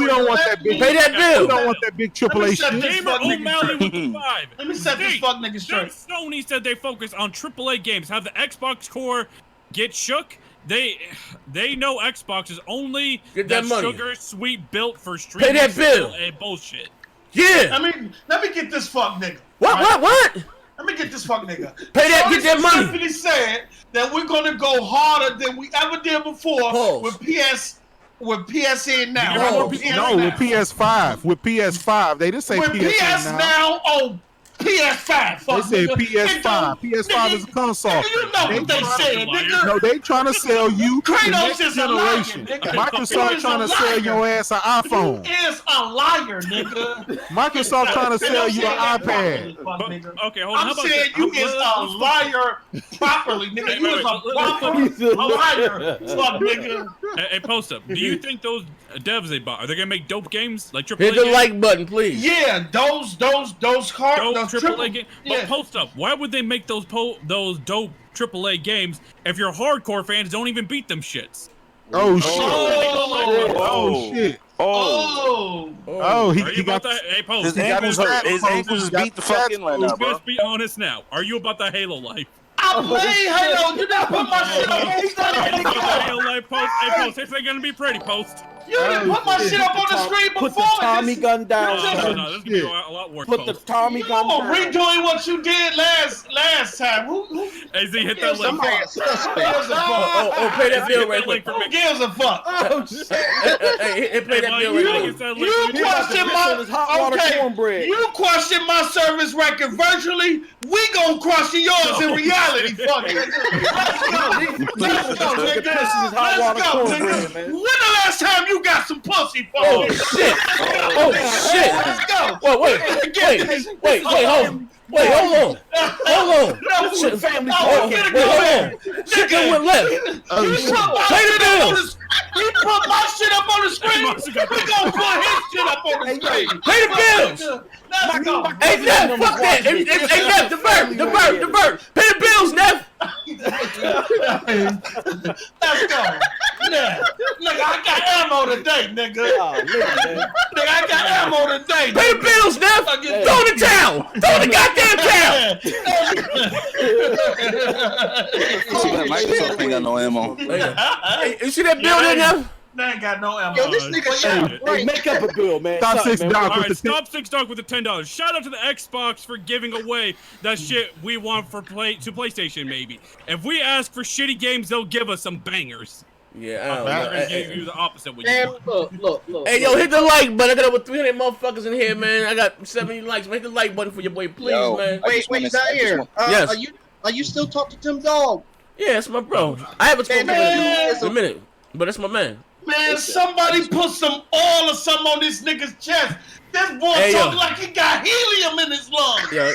don't want that big. Pay that bill. We don't want that big AAA shit. Gamer O'Malley with the 5. Let me set this fuck nigga straight. Sony said they focus on AAA games. Have the Xbox core get shook. They know Xbox is only that sugar sweet built for streaming. Pay that bill. Bullshit. Yeah. I mean, let me get this fuck nigga. What? Let me get this fuck nigga. Pay that. Get that money. Specifically said that we're gonna go harder than we ever did before with PSN now. No, with PS5. With PS5, they didn't say with PS now on PS5. They said PS5. PS5 is a console. You know what they said, nigga. No, they trying to sell you the Kratos next is a generation. liar, Microsoft trying to sell your ass an iPhone. You is a liar, nigga. Microsoft trying to sell you an iPad. Okay, hold on. I'm saying you is a liar properly, nigga. You is a proper liar, fuck nigga. Hey, Post Up. Do you think those devs they bought are they gonna make dope games like AAA? Hit the like button, please. Yeah, those cards. AAA games. But Post Up, why would they make those dope AAA games if your hardcore fans don't even beat them shits? Oh shit! He got that. Hey, Post. His ankles hurt. His ankles beat the fuck in right now, bro. Let's be honest now. Are you about the Halo life? I play Halo. You didn't put my shit up on the screen. Halo life, Post. Hey, Post. It's gonna be pretty, Post. You didn't put my shit up on the screen before. Put the Tommy gun down. No, this is gonna be a lot worse. Put the Tommy gun down. Redoing what you did last time. Who AZ hit that link. Pay that bill right quick. Who gives a fuck? Oh shit! Hey, pay that bill right quick. You question my service record virtually. We gonna question yours in reality. Fuck it. Let's go, nigga. Let's go, nigga. When the last time you got some pussy? Oh shit! Oh shit! Let's go. Wait, hold on. Shit, family. Hold on. Shit that went left. Pay the bills. You put my shit up on the screen. We gonna put his shit up on the screen. Pay the bills. Let's go. Hey, Neff, fuck that. Hey, Neff, divert. Pay the bills, Neff. Let's go. Yeah. Nigga, I got ammo today, nigga. Nigga, I got ammo today. Pay the bills, Neff. Throw the towel. Throw the goddamn towel. Microsoft ain't got no ammo. Hey, you see that bill there, Neff? They ain't got no ammo. Yo, this nigga shit. Hey, make up a bill, man. Stop $6 Stop $6 with the $10. Shout out to the Xbox for giving away that shit we want for PlayStation. Maybe if we ask for shitty games, they'll give us some bangers. Yeah, I don't do the opposite with Man, you. look. Hey, yo, hit the like button. I got over 300 motherfuckers in here, man. I got 70 likes. Hit the like button for your boy, please, man. Wait, Zaire. Yes. Are you still talking to Tim Dog? Yeah, it's my bro. I haven't spoken to him in a minute, but that's my man. Man, somebody put some oil or something on this nigga's chest. This boy talking like he got helium in his lungs. Yo,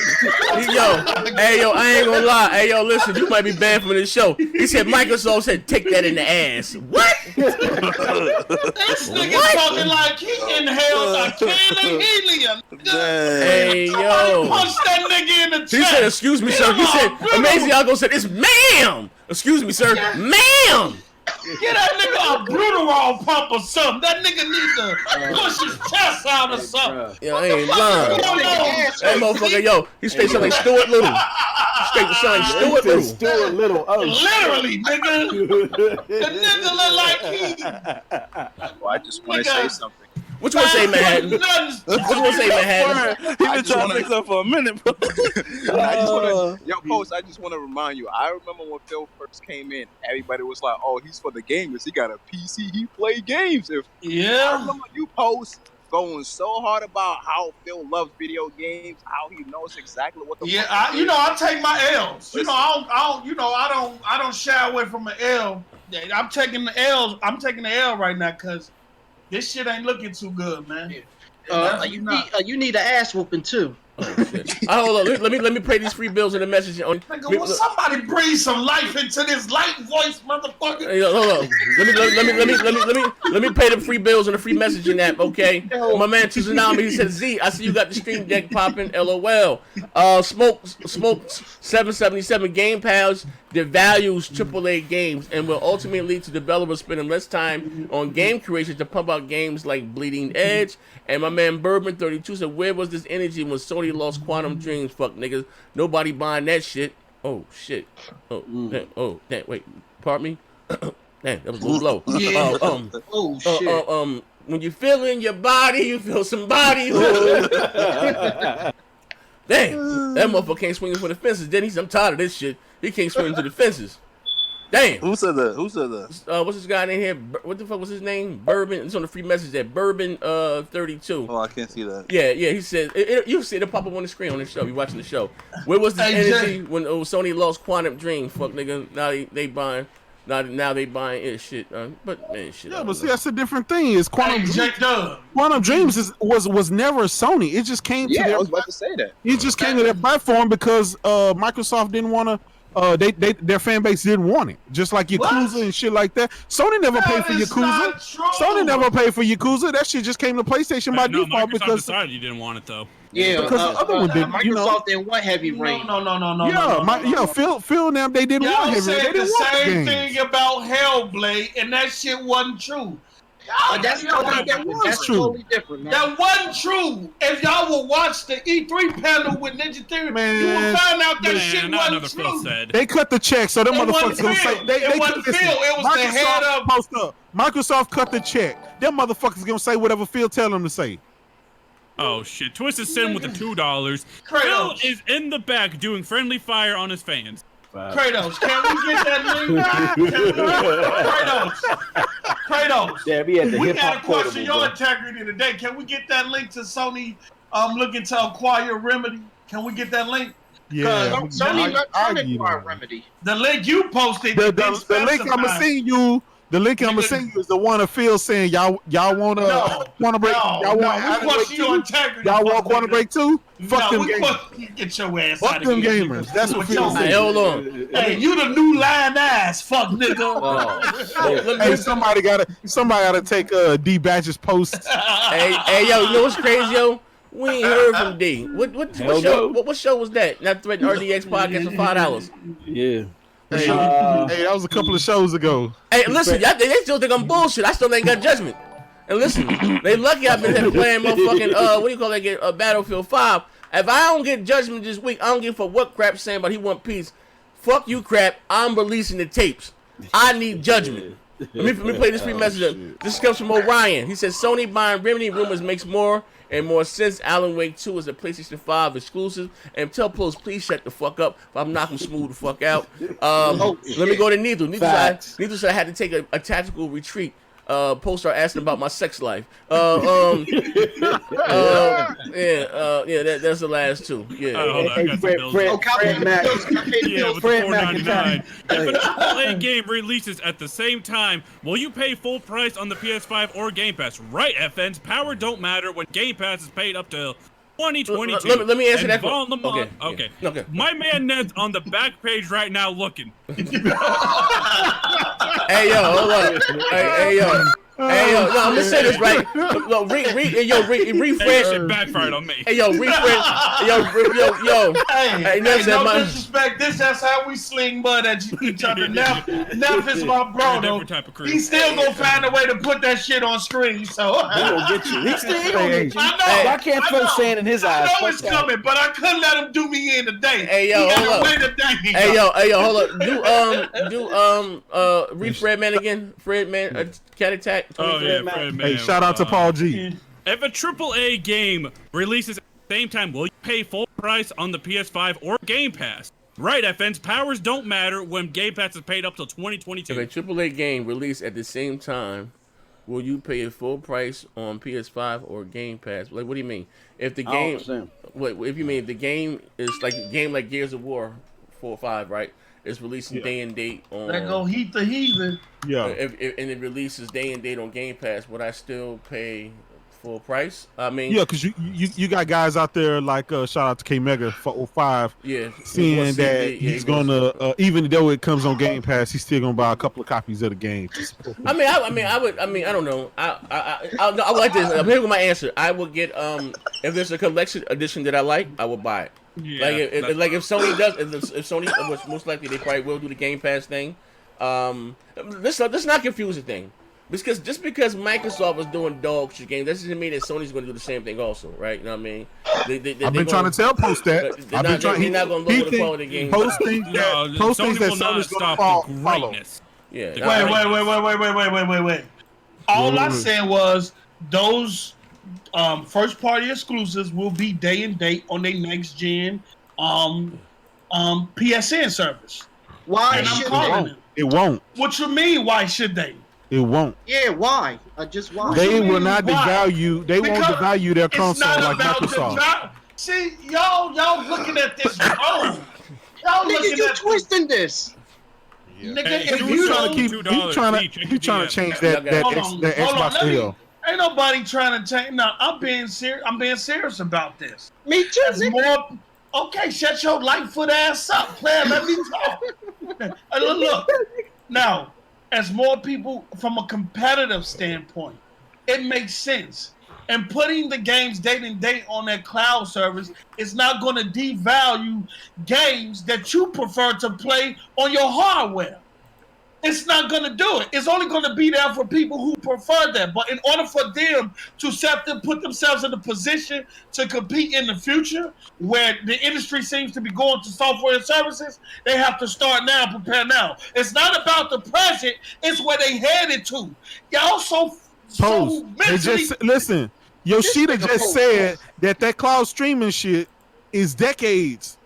I ain't gonna lie. Hey, yo, listen, you might be banned from this show. He said Microsoft said take that in the ass. What? This nigga talking like he inhaled a can of helium. Hey, yo. Punch that nigga in the chest. He said, excuse me, sir. He said, Amazing Algo said, it's ma'am. Excuse me, sir. Ma'am. Get that nigga a Brutal pump or something. That nigga need to push his chest out or something. Yo, I ain't lying. That motherfucker, yo, he straight sound like Stuart Little. Straight sound like Stuart Little. Stuart Little. Oh, literally, nigga. The nigga look like he. Well, I just want to say something. What you want to say, Manhattan? What you want to say, Manhattan? He been trying to fix up for a minute, bro. I just want to remind you. I remember when Phil first came in, everybody was like, "Oh, he's for the gamers. He got a PC. He play games." I remember you post going so hard about how Phil loves video games, how he knows exactly what the fuck I take my L's. Listen. I don't shy away from an L. I'm taking the L's. I'm taking the L right now because this shit ain't looking too good, man. You need an ass whooping too. Oh, shit. Hold on. Let me play these free bills in the message. Nigga, will somebody breathe some life into this light voice, motherfucker? Hey, hold on. Let me pay the free bills and the free messaging app, okay? My man Tsunami, he said, Z, I see you got the stream deck popping. LOL. Smoke 777 Game Pals devalues AAA games and will ultimately lead to developers spending less time on game creation to pump out games like Bleeding Edge. And my man Bourbon32 said, where was this energy when Sony lost Quantum Dreams? Fuck niggas. Nobody buying that shit. Oh shit. Damn, wait. Pardon me? Damn, that was a little low. Shit. When you feel in your body, you feel somebody. Damn, that motherfucker can't swing for the fences. Then I'm tired of this shit. He can't swing to the fences. Damn. Who said that? What's this guy in here? What the fuck was his name? Bourbon. It's on the free message there. Bourbon 32. Oh, I can't see that. Yeah. He said you see it pop up on the screen on the show. You watching the show. Where was the energy when Sony lost Quantum Dream? Fuck nigga. Now they buying. Now they buying it shit. But man, shit. Yeah, but see, that's a different thing. Is Quantum Dreams was never Sony. It just came to their. I was about to say that. It just came to their platform because Microsoft didn't want to. Their fan base didn't want it, just like Yakuza and shit like that. Sony never paid for Yakuza. Sony never paid for Yakuza. That shit just came to PlayStation by default because decided you didn't want it though. Yeah, because the other one didn't. Microsoft didn't want Heavy Rain. No. Phil, them they didn't want Heavy Rain. They didn't want the same thing about Hellblade, and that shit wasn't true. That's totally different, man. That wasn't true. If y'all will watch the E3 panel with Ninja Theory, you will find out that shit wasn't true. They cut the check, so them motherfuckers gonna say it wasn't Phil. It was the head of post up. Microsoft cut the check. Them motherfuckers gonna say whatever Phil tell them to say. Oh shit! Twisted Sin with the $2. Kratos Phil is in the back doing friendly fire on his fans. Kratos, can we get that link? Kratos. Yeah, we got to question your integrity today. Can we get that link to Sony looking to acquire Remedy? Can we get that link? Yeah, Sony acquire Remedy. The link you posted. The link I'm gonna send you. The link I'm gonna send you is the one of Phil saying y'all want to break. Y'all want Quantum Break 2? Fuck them gamers. Get your ass Fuck out of them here. gamers. That's what Phil said. Hey, hold on. Hey, you the new lying ass, fuck nigga. Hey, somebody gotta take D Batch's post. hey, yo, you know what's crazy, yo? We ain't heard from D. What show was that? Not Threat RDX podcast for $5. Yeah. Hey, that was a couple of shows ago. Hey, listen, they still think I'm bullshit. I still ain't got judgment. And listen, they lucky I've been here playing motherfucking what do you call that? Battlefield 5. If I don't get judgment this week, I don't give a fuck what Crap's saying about he want peace. Fuck you, Crap. I'm releasing the tapes. I need judgment. Let me play this free message. This comes from Orion. He says Sony buying Remedy rumors makes more and more sense. Alan Wake 2 is a PlayStation 5 exclusive. And tell Pulse, please shut the fuck up. If I'm knocking smooth the fuck out. Let me go to Needle. Needle said I had to take a tactical retreat. poster asking about my sex life. That's the last two. Yeah. Hold on, I got some bills. Fred Mac. Yeah, with the Fred $4.99. If a McIntyre. AAA game releases at the same time, will you pay full price on the PS5 or Game Pass? Right, FNs. Power don't matter when Game Pass is paid up to 2022. Let me answer that. Okay. My man Ned's on the back page right now looking. Hey yo, hold on. Hey yo. Hey yo, no, I'm gonna say this right. No, refresh. That shit backfired on me. Hey yo, refresh. Yo. Hey, Neff said no my. disrespect. That's how we sling mud at each other. Neff is my bro, though. He's still gonna find a way to put that shit on screen. So He gonna get you. He still gonna get you. I know. Why can't throw sand in his eyes? I know it's coming, but I couldn't let him do me in today. Hey yo, hold up. Hey yo, hold up. Do read Fredman again. Fredman, Cat Attack. Oh yeah, Fredman. Hey, shout out to Paul G. If a AAA game releases at the same time, will you pay full price on the PS5 or Game Pass? Right, FNs. Powers don't matter when Game Pass is paid up till 2022. If a AAA game released at the same time, will you pay a full price on PS5 or Game Pass? Like, what do you mean? If the game, if you mean the game is like a game like Gears of War 4 or 5, right? It's releasing day and date on. That go heat the heathen. Yeah. And it releases day and date on Game Pass, would I still pay full price? I mean, yeah, because you got guys out there like shout out to K Mega 405. Yeah, seeing that he's gonna even though it comes on Game Pass, he's still gonna buy a couple of copies of the game. I don't know. I like this. I'm here with my answer. I would get if there's a collection edition that I like, I would buy it. Yeah, if Sony does, if Sony, which most likely they probably will do the Game Pass thing. Let's not confuse the thing, because just because Microsoft is doing dog shit games, that doesn't mean that Sony's going to do the same thing also, right? You know what I mean? I've been trying to tell Post that. They're not going to lower the quality of the game. Post thinks that Sony's going to follow. Yeah. Wait. All I said was those first party exclusives will be day and date on their next gen PSN service. Why and should they? It won't. What you mean? Why should they? It won't. Yeah, why? Just why? They will not devalue. They won't devalue their console like Microsoft. See, y'all looking at this wrong. Nigga, you twisting this. Yeah. Nigga, He's trying to change that Xbox deal. Ain't nobody trying to change. No, I'm being serious about this. Me too. Okay, shut your Lightfoot ass up, player. Let me talk. Look, now, as more people from a competitive standpoint, it makes sense. And putting the games date and date on that cloud service is not going to devalue games that you prefer to play on your hardware. It's not going to do it. It's only going to be there for people who prefer that. But in order for them to put themselves in a position to compete in the future, where the industry seems to be going to software and services, they have to start now, prepare now. It's not about the present. It's where they headed to. Y'all so mentally... Listen, Yoshida just said that cloud streaming shit is decades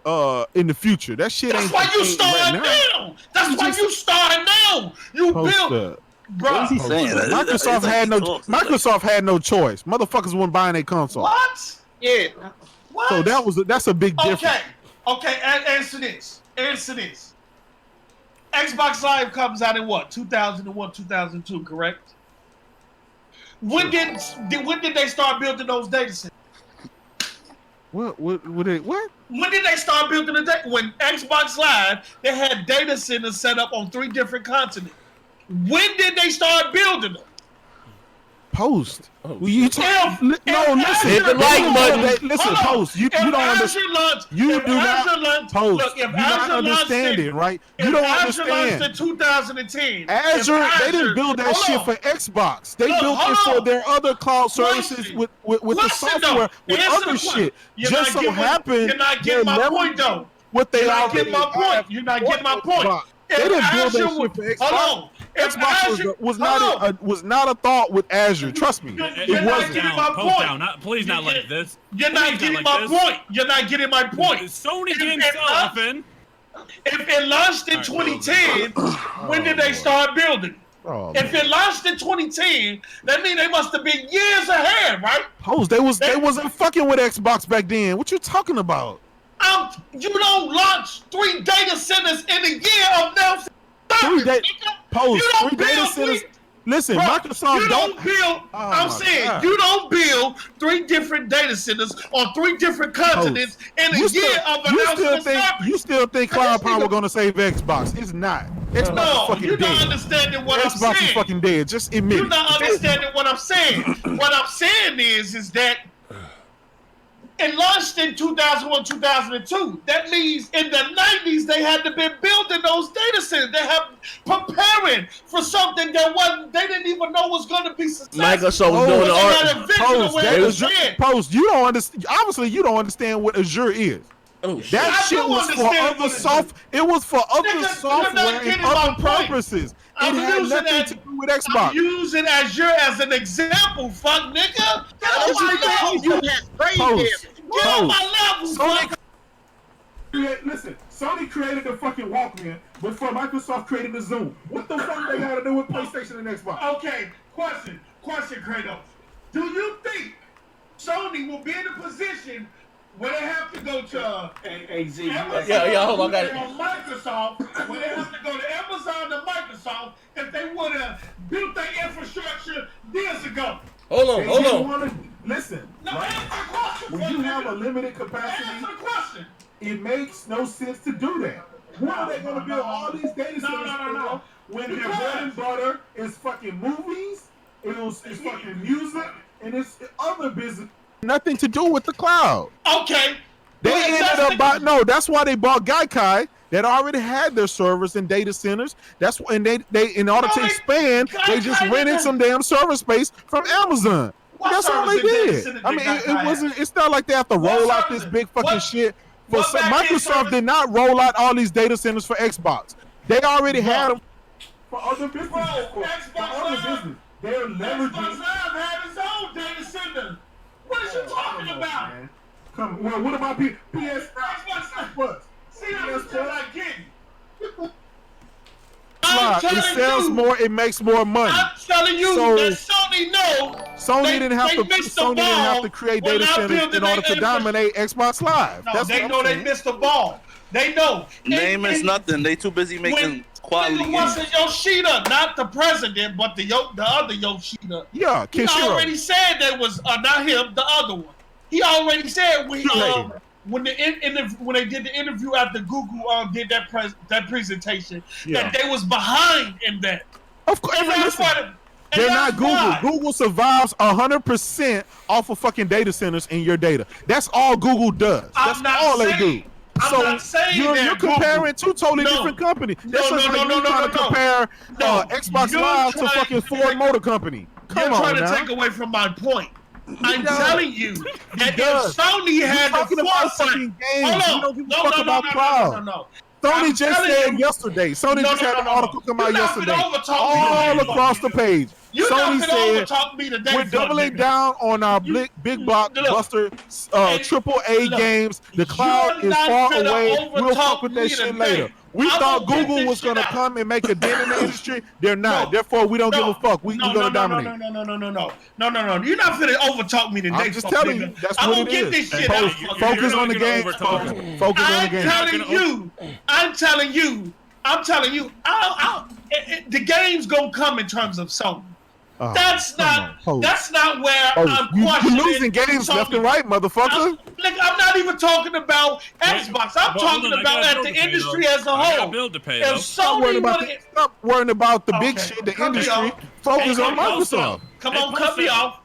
in the future. That shit ain't. That's why you starting now. That's why you starting now. You build. Bro, what is he saying? Microsoft had no choice. Motherfuckers weren't buying a console. What? Yeah. What? So that's a big difference. Okay. Answer this. Xbox Live comes out in what? 2001, 2002, correct? When did they start building those data centers? What? When did they start building the data? When Xbox Live, they had data centers set up on 3 different continents. When did they start building them? Post. Listen. Listen, Post. You don't understand. You do not. Post. You don't understand it, right? You don't understand. In 2010, Azure, they didn't build that shit for Xbox. They built it for their other cloud services with the software, with other shit. Just so happened. You're not getting my point, though. What they are getting my point. You're not getting my point. They didn't build that shit for Xbox. Xbox was not a thought with Azure. Trust me, it wasn't. Please not like this. You're not getting my point. You're not getting my point. Sony games sell, If it launched in 2010, when did they start building? Oh, if it launched in 2010, that means they must have been years ahead, right? They wasn't fucking with Xbox back then. What you talking about? You don't launch 3 data centers in a year of no. Three data centers. Listen, Bro, Microsoft you don't build. Oh I'm saying God. you don't build 3 different data centers on 3 different continents in a year of announcement. You still think cloud power gonna save Xbox? It's not. Xbox is fucking you're dead. not understanding what I'm Xbox saying. is fucking dead. Just admit You're it. not understanding what I'm saying. What I'm saying is that it launched in 2001, 2002. That means in the 90s they had to be building those data centers. They have preparing for something that they didn't even know was going to be successful. Microsoft was doing the Post. You don't understand. Obviously, you don't understand what Azure is. That shit was for other software. It was for other software and other purposes. It had nothing to do with Xbox. I'm using Azure as an example, fuck nigga. Get on my level. Get on my level. Listen, Sony created the fucking Walkman before Microsoft created the Zoom. What the fuck they got to do with PlayStation and Xbox? Okay, question, Kratos. Do you think Sony will be in a position where they have to go to hold on, I got it. Microsoft, where they have to go to Amazon and Microsoft if they would have built their infrastructure years ago? Hold on. Listen, no, when you have a limited capacity, it makes no sense to do that. Why are they going to build all these data centers when their bread and butter is fucking movies, it's fucking music, and it's other business? Nothing to do with the cloud. Okay. They ended up that's why they bought Gaikai that already had their servers and data centers. That's why, and they in order to expand, they just rented some damn server space from Amazon. That's all they did. I mean, it wasn't. It's not like they have to roll out this big fucking shit. Microsoft did not roll out all these data centers for Xbox. They already had them for other business. They're leveraging. Xbox Live had its own data center. What are you talking about? Man. Come, well, what about PS5? Xbox Live. See, that's what I get. It sells more. It makes more money. I'm telling you that Sony Sony didn't have to create data centers in order to dominate Xbox Live. No, they know they missed the ball. They know. Name is nothing. They too busy making quality games. It was Yoshida, not the president, but the other Yoshida. Yeah, He already said there was not him, the other one. He already said when they did the interview after Google did that presentation that they was behind in that. Of course, they're not Google. Why. Google survives 100% off of fucking data centers in your data. That's all Google does. That's all they do. You're comparing two totally different companies. That's just like you trying to compare Xbox Live to fucking Ford Motor Company. Come on, you're trying to take away from my point. I'm telling you that if Sony had the foresight, Sony just said yesterday. Sony just had an article come out yesterday. All across the page. Sony said we're doubling down on our big blockbuster AAA games. The cloud is far away. We'll fuck with that shit later. We thought Google was gonna come and make a dent in the industry. They're not. Therefore, we don't give a fuck. We're gonna dominate. No. You're not finna overtalk me today. I'm just telling you. That's what it is. Focus on the game. Focus on the game. I'm telling you. The game's gonna come in terms of Sony. That's not where I'm questioning. You're losing games left and right, motherfucker. I'm not even talking about Xbox. I'm talking about at the industry as a whole. Stop worrying about the big shit, the industry. Focus on Microsoft. Come on, cut me off.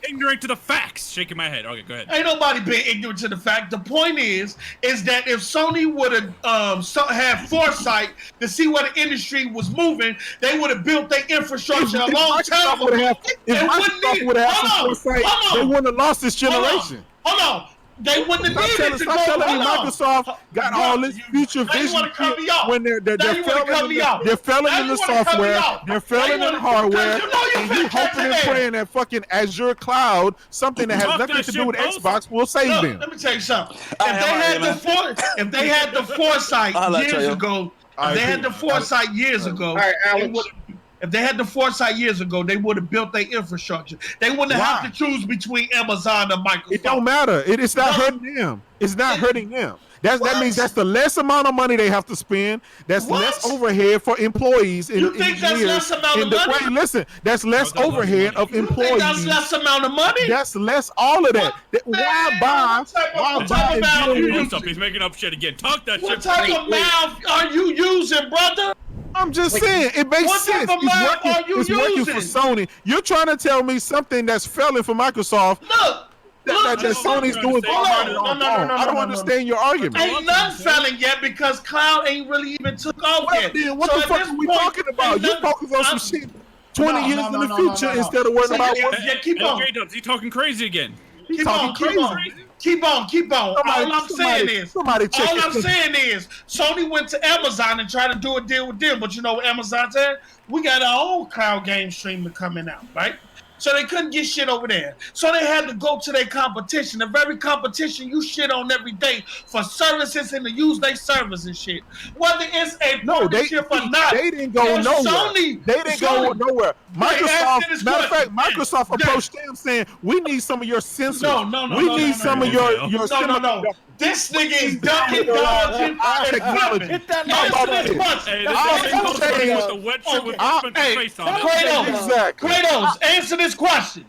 Ignorant to the facts. Shaking my head. Okay, go ahead. Ain't nobody being ignorant to the fact. The point is that if Sony would have had foresight to see where the industry was moving, they would have built their infrastructure a long time ago. If Microsoft would have had some foresight, they wouldn't have lost this generation. Hold on. They wouldn't have needed to go. Stop telling me Microsoft got all this future vision when they're failing in the software, they're failing in hardware, and you hoping and praying that fucking Azure cloud, something that has nothing to do with Xbox, will save them. Let me tell you something. If they had the foresight years ago, If they had the foresight years ago, they would have built their infrastructure. They wouldn't have to choose between Amazon and Microsoft. It don't matter. It's not hurting them. It's not hurting them. That means that's the less amount of money they have to spend. That's less overhead for employees. You think that's less amount of money? Wait, listen, that's less overhead of employees. You think that's less amount of money? That's less all of that. Why buy? He's making up shit again. Talk that shit. What type of math are you using, brother? I'm just saying, it makes sense. It's working for Sony. You're trying to tell me something that's failing for Microsoft. Look. That Sony's doing. No, I don't understand your argument. Ain't none selling yet because cloud ain't really even took off yet. Then what the fuck are we talking about? You focus on some shit 20 years in the future instead of worrying about what. Yeah, keep on. He talking crazy again. Keep on. All I'm saying is, Sony went to Amazon and tried to do a deal with them, but you know what Amazon said? We got our own cloud game stream coming out, right? So they couldn't get shit over there. So they had to go to their competition. The very competition you shit on every day for services and to use their servers and shit. Whether it's a partnership or not. They didn't go nowhere. Sony, they didn't go nowhere. Microsoft, matter of fact, Microsoft approached them saying, we need some of your sensors. We need some of your No. This nigga is Dunkin' Donuts and equipment. Hit that Kratos, answer this question.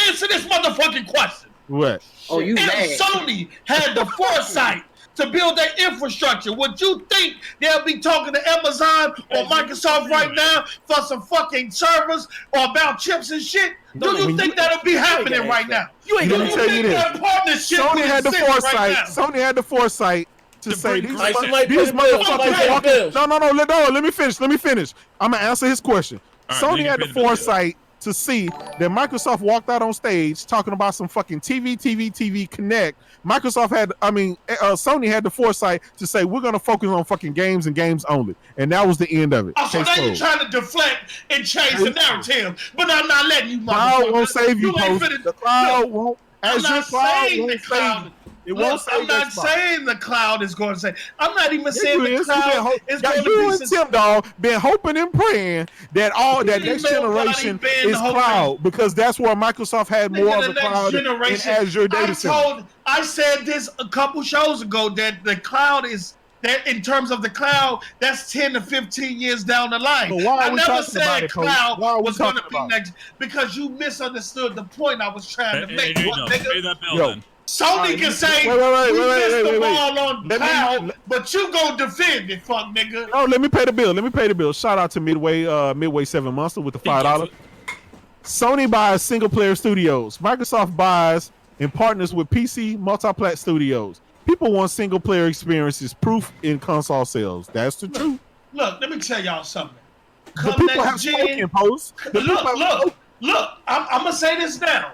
Answer this motherfucking question. What? Oh, you mad? If Sony had the foresight to build their infrastructure, would you think they'll be talking to Amazon or Microsoft right now for some fucking servers or about chips and shit? Do you think that'll be happening right now? You ain't gonna tell you this. Sony had the foresight. Sony had the foresight to say these motherfuckers walking. No. Let me finish. I'm gonna answer his question. Sony had the foresight to see that Microsoft walked out on stage talking about some fucking TV Connect. Sony had the foresight to say we're gonna focus on fucking games and games only, and that was the end of it. So now you're trying to deflect and change the narrative, but I'm not letting you. Cloud won't save you, Post. The cloud won't. I'm not saying the cloud. I'm not saying the cloud is going to say. I'm not even saying the cloud is going to be. You and Tim Dog been hoping and praying that next generation is cloud because that's where Microsoft had more of the cloud in Azure data center. I said this a couple shows ago that the cloud is. That in terms of the cloud, that's 10 to 15 years down the line. I never said cloud was going to be next because you misunderstood the point I was trying to make. Sony can say we missed the ball on cloud, but you gonna defend it, fuck nigga. No, let me pay the bill. Shout out to Midway 7 Monster with the $5. Sony buys single player studios. Microsoft buys and partners with PC multi-plat studios. People want single player experiences, proof in console sales. That's the truth. Look, let me tell y'all something. The people have spoken, Post. Look, I'm gonna say this now.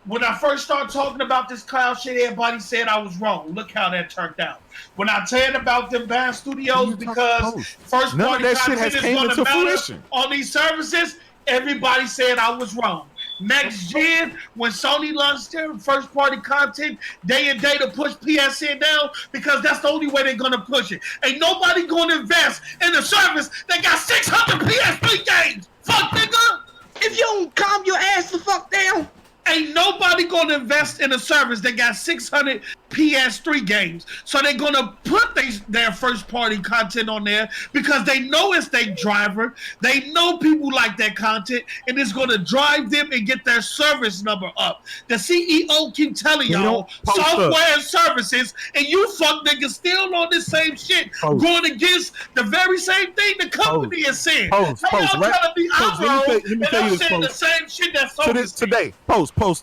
When I first started talking about this cloud shit, everybody said I was wrong. Look how that turned out. When I said about them buying studios because first party content is going to matter on these services, everybody said I was wrong. Next gen, when Sony launched their first party content day and day to push PSN down, because that's the only way they're gonna push it. Ain't nobody gonna invest in a service that got 600 PS3 games. Fuck nigga. If you don't calm your ass the fuck down. Ain't nobody gonna invest in a service that got 600 PS3 games. So they're gonna put their first party content on there because they know it's their driver. They know people like that content, and it's gonna drive them and get their service number up. The CEO keep telling y'all software and services, and you fuck niggas still on this same shit, going against the very same thing the company is saying. How y'all trying to be I'm wrong, and I'm saying the same shit that Sony's today.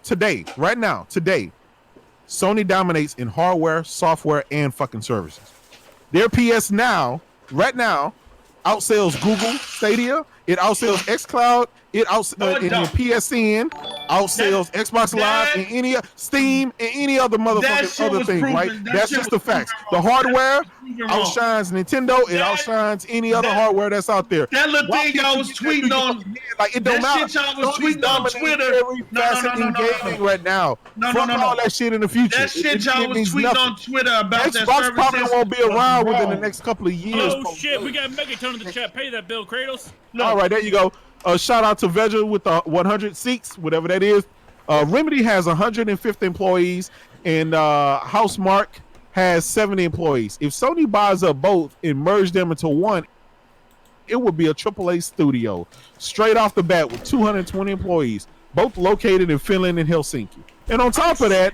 Today, right now, Sony dominates in hardware, software, and fucking services. Their PS Now, right now, outsells Google Stadia. It outsells xCloud. It outsells PSN. Outsells Xbox Live and any Steam and any other motherfucking other thing. Right? That's just the facts. The hardware outshines Nintendo. It outshines any other hardware that's out there. That little thing y'all was tweeting on. Like it don't matter. That shit y'all was tweeting on Twitter. Gaming right now. Fuck all that shit in the future. That shit y'all was tweeting on Twitter about that Xbox probably won't be around within the next couple of years. Oh shit, we got Megaton in the chat. Pay that bill, Kratos. All right, there you go. shout out to Vega with the 100 seats, whatever that is. Remedy has 150 employees, and Housemark has 70 employees. If Sony buys up both and merge them into one, it would be a AAA studio straight off the bat with 220 employees, both located in Finland and Helsinki. And on top of that,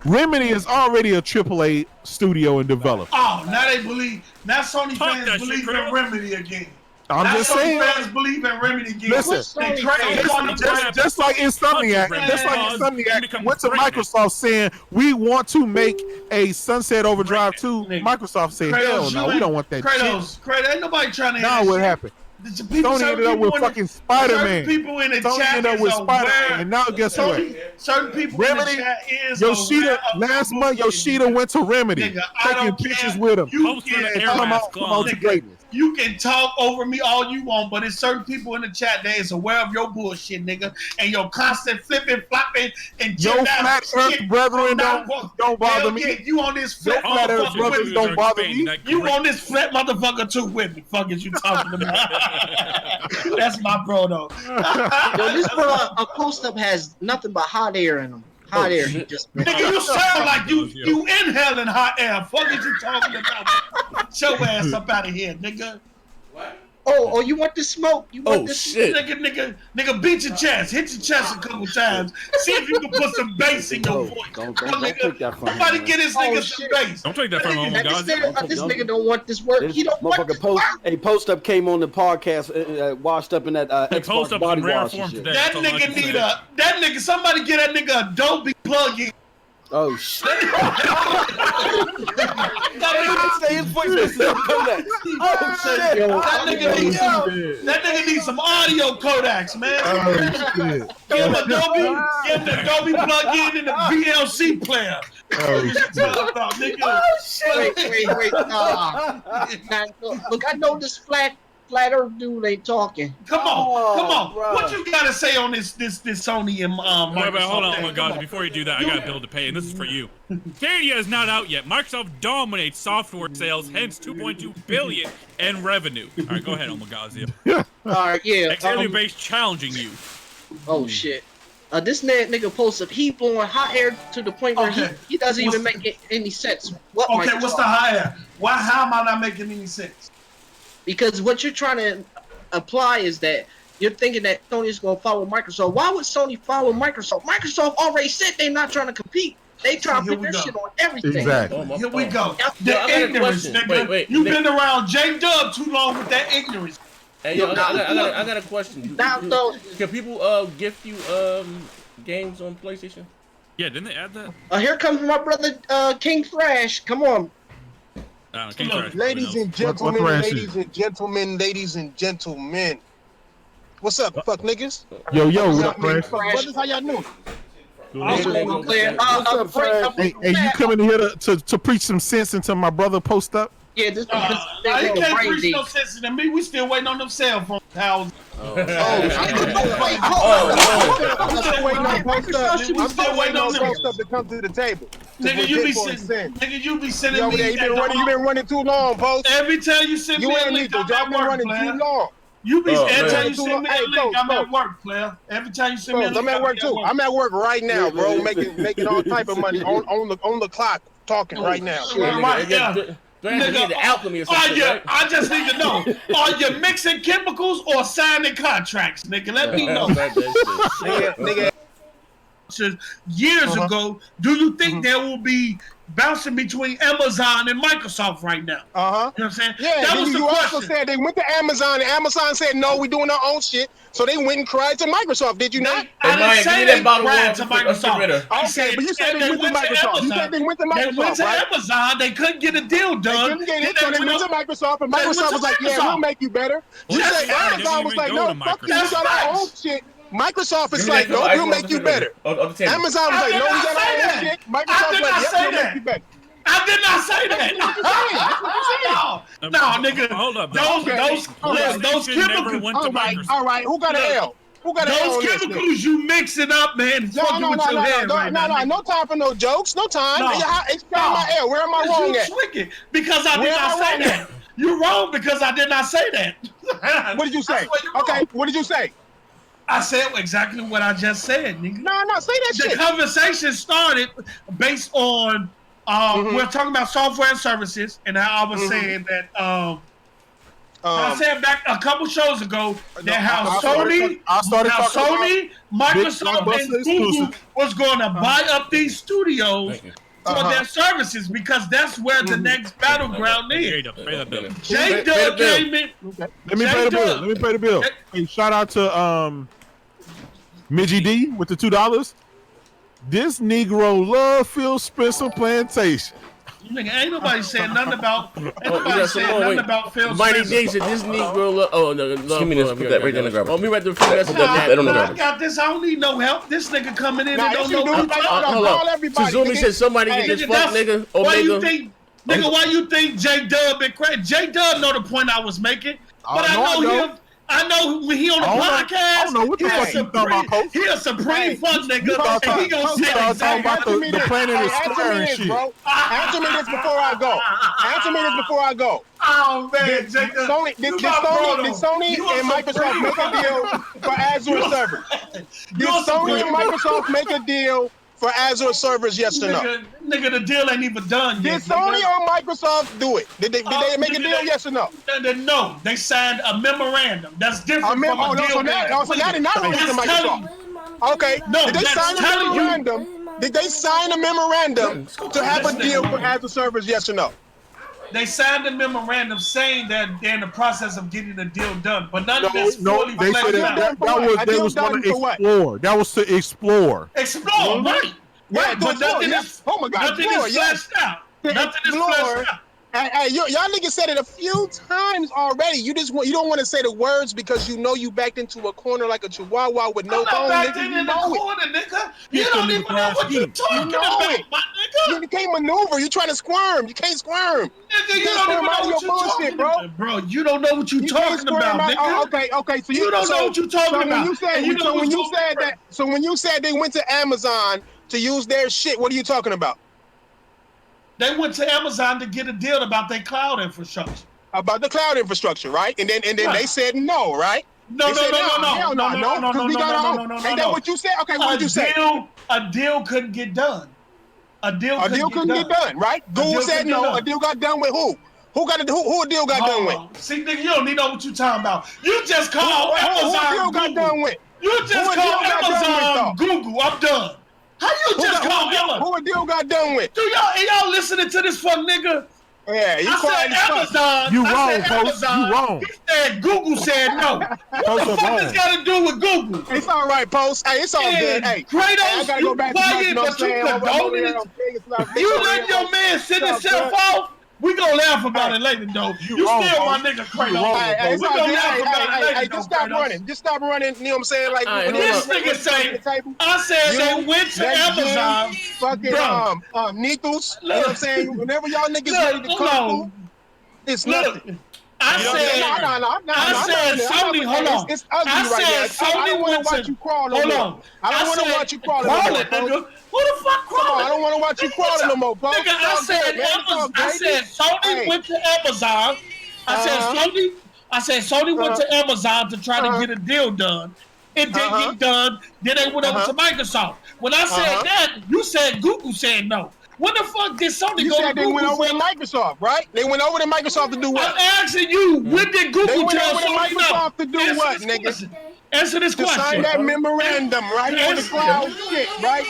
Remedy is already a AAA studio and developer. Oh, now they believe. Now Sony fans believe in Remedy again. I'm now just Sony saying. fans believe in Remedy again. Listen, just like Insomniac, went to Microsoft saying we want to make a Sunset Overdrive 2. Microsoft said, hell no, we don't want that Kratos, ain't nobody trying to. Now what happened? Sony ended up with fucking Spider-Man. People in the Sony chat ended up with Spider-Man, and now guess what? Certain people Remedy, in the chat is Yoshida, last month Yoshida went to Remedy, taking pictures with him. You come on to greatness. You can talk over me all you want, but it's certain people in the chat that is aware of your bullshit, nigga, and your constant flipping, flopping, and your flat earth brethren don't bother me. Yeah, you on this flat motherfucker brothers don't bother me. You on this flat motherfucker too with me. Fuck is you talking about? That's my bro though. Yo, this a post-up has nothing but hot air in them. Hot air. Nigga, you sound like you inhaling hot air. Fuck is you talking about? Get your ass up out of here, nigga. What? Oh, you want this smoke? You want this shit. Nigga, beat your chest. Hit your chest a couple times. See if you can put some bass in your voice. Don't take that from Somebody get this nigga some bass. Don't take that from him, guys. This nigga don't want this work. He don't want this work. A post-up came on the podcast, washed up in that Xbox body wash and shit. That nigga need somebody get that nigga Adobe plug-in. Oh shit! His voice is Kodak. Oh shit! That nigga needs some audio Kodaks, man. Oh shit! Give him the Adobe plug-in and the VLC player. Oh shit! Wait. Look, I know this flat earth dude ain't talking. Come on. Bro. What you gotta say on this Sony and Wait, hold on, my God. Before you do that, I got a bill to pay, and this is for you. Stadia is not out yet. Microsoft dominates software sales, hence 2.2 billion in revenue. All right, go ahead, Omagazia. All right, yeah. Executive base challenging you. Oh shit. This nigga posts up. He blowing hot air to the point where he doesn't even make any sense. What's the hot air? How am I not making any sense? Because what you're trying to apply is that you're thinking that Sony's going to follow Microsoft. Why would Sony follow Microsoft? Microsoft already said they're not trying to compete. They try to put their shit on everything. Exactly. Here we go. The ignorance, nigga. Wait, You've been around J-Dub too long with that ignorance. Hey, yo, I got a question. Can people gift you games on PlayStation? Yeah, didn't they add that? Here comes my brother King Thrash. Come on. Ladies and gentlemen. What's up, fuck niggas? Yo, what up, Thrash? Brothers, how y'all doing? Hey, you coming here to preach some sense into my brother post up? Yeah, this I can't preach no sense to me. We still waiting on them cell phone towels. I'm still waiting on post up to come to the table. Nigga, you be sending me. You been running too long, post. Every time you send me a link, I'm at work, player. You be every time you send me a link, I'm at work, player. Every time you send me a link, I'm at work too. I'm at work right now, bro, making all type of money on the clock, talking right now. Right, yeah. Nigga, the alchemy or something, right? I just need to know: are you mixing chemicals or signing contracts, nigga? Let me know. Nigga. Years ago, do you think there will be bouncing between Amazon and Microsoft right now? You know what I'm saying? Yeah, that was the you question. also said they went to Amazon, and Amazon said, no, we're doing our own shit. So they went and cried to Microsoft, did you not? I didn't say they cried to Microsoft. Okay, but you said they went to Microsoft. You said they went to Microsoft, They went to Amazon. They couldn't get a deal done. They couldn't get it, so they went to Microsoft, and Microsoft was like, yeah, we'll make you better. You said Amazon was like, no, fuck you, we got our own shit. Microsoft is like, no, we'll make you better. Amazon was like, no, we got our own shit. Microsoft was like, yeah, we'll make you better. I did not say that. No, nigga. Hold up. Those chemicals. All right. Who got an L? Who got an L? Those chemicals you mix it up, man. No, no time for no jokes. No time. Explain my L. Where am I wrong at? Because I did not say that. You're wrong because I did not say that. What did you say? Okay, what did you say? I said exactly what I just said, nigga. No, say that shit. The conversation started based on we're talking about software and services, and how I was saying that I said back a couple shows ago that how Sony, Microsoft, and Google was going to buy up these studios for their services because that's where the next battleground is. J-Dub came in. Let me pay the bill. Hey, shout out to Midgie D with the $2. This Negro love Phil Spencer Plantation. Nigga, ain't nobody saying nothing about. Mighty D said this Negro. Oh no, give me this. Put that right in the garbage. Oh, me right there. I got this. I don't need no help. This nigga coming in and don't know. Hold on. Suzumi said somebody get this fuck nigga. Why you think? Nigga, why you think J-Dub been crazy? J-Dub know the point I was making, but I know him. I know when he on the podcast. I don't know what the fuck you talking about, Coach. He a supreme fuck nigga, and he gonna say talking about the planet is square and shit. Answer me this before I go. Oh man, did Sony and Microsoft make a deal for Azure servers? Did Sony and Microsoft make a deal for Azure servers? Yes or no? Nigga, the deal ain't even done yet. Did Sony or Microsoft do it? Did they make a deal? Yes or no? No, they signed a memorandum. That's different from a deal. So that is not released to Microsoft. Okay. No, did they sign a memorandum? Did they sign a memorandum to have a deal for Azure servers? Yes or no? They signed a memorandum saying that they're in the process of getting the deal done, but none of this fully they said that was going to explore. That was to explore. Explore, right? Right, but nothing is. Oh my God, nothing is fleshed out. Nothing is fleshed out. Hey, y'all niggas said it a few times already. You don't want to say the words because you know you backed into a corner like a chihuahua with no bone, nigga. You know it. You don't even know what you're talking about, my nigga. You can't maneuver. You trying to squirm. You can't squirm. Nigga, you don't even know what you're talking about, bro. You don't know what you're talking about, nigga. Okay. So you don't know what you're talking about. So when you said they went to Amazon to use their shit, what are you talking about? They went to Amazon to get a deal about their cloud infrastructure. About the cloud infrastructure, right? And then they said no, right? No. Ain't that what you said? Okay, what did you say? A deal couldn't get done. A deal couldn't get done, right? Google said no. A deal got done with who? Who a deal got done with? See, nigga, you don't need to know what you talking about. You just called Amazon. Who a deal got done with? You just called Amazon Google. I'm done. How you just called Amazon? Who a deal got done with? Do y'all listening to this fuck nigga? Yeah, you said Amazon. You wrong, Post. You wrong. He said Google said no. What the fuck this got to do with Google? It's all right, Post. Hey, it's all good. Hey, Kratos, I gotta go back quiet, but you condoning it. You let your man sit himself off. We gonna laugh about it later, though. You still my nigga, Kratos. We gonna laugh about it later, just stop running. Just stop running. You know what I'm saying? Like this nigga say, I said they went to Amazon. Fucking Nichols. You know what I'm saying? Whenever y'all niggas ready to come, it's nothing. I said Sony. Hold on. It's ugly right now. I don't want to watch you crawl no more. I don't want to watch you crawling no more. Who the fuck crawling? I don't want to watch you crawling no more, bro. Nigga, I said Sony went to Amazon. I said Sony went to Amazon to try to get a deal done. It didn't get done. Then they went over to Microsoft. When I said that, you said Google said no. What the fuck did Sony you go said to they Google? Went over to Microsoft, right? They went over to Microsoft to do what? I'm asking you, when did Google tell Sony no? They went over to Microsoft to do what, nigga? Answer this question. To sign that memorandum, right? On the cloud shit, right?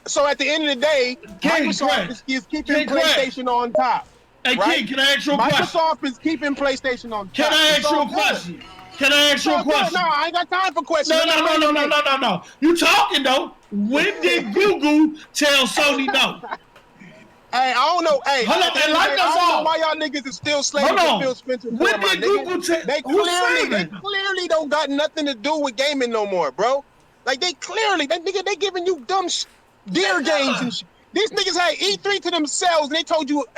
So at the end of the day, Microsoft is keeping PlayStation on top. Hey, right? Kid, can I ask you a question? Microsoft is keeping PlayStation on top. Can I ask you a question? Can I ask you a question? No, I ain't got time for questions. No. You talking though? When did Google tell Sony no? Hey, I don't know. Hey, hold on. I don't know why y'all niggas is still slaving for Phil Spencer. When did Google tell? They clearly don't got nothing to do with gaming no more, bro. Like they giving you dumb deer games and shit. These niggas had E3 to themselves, and they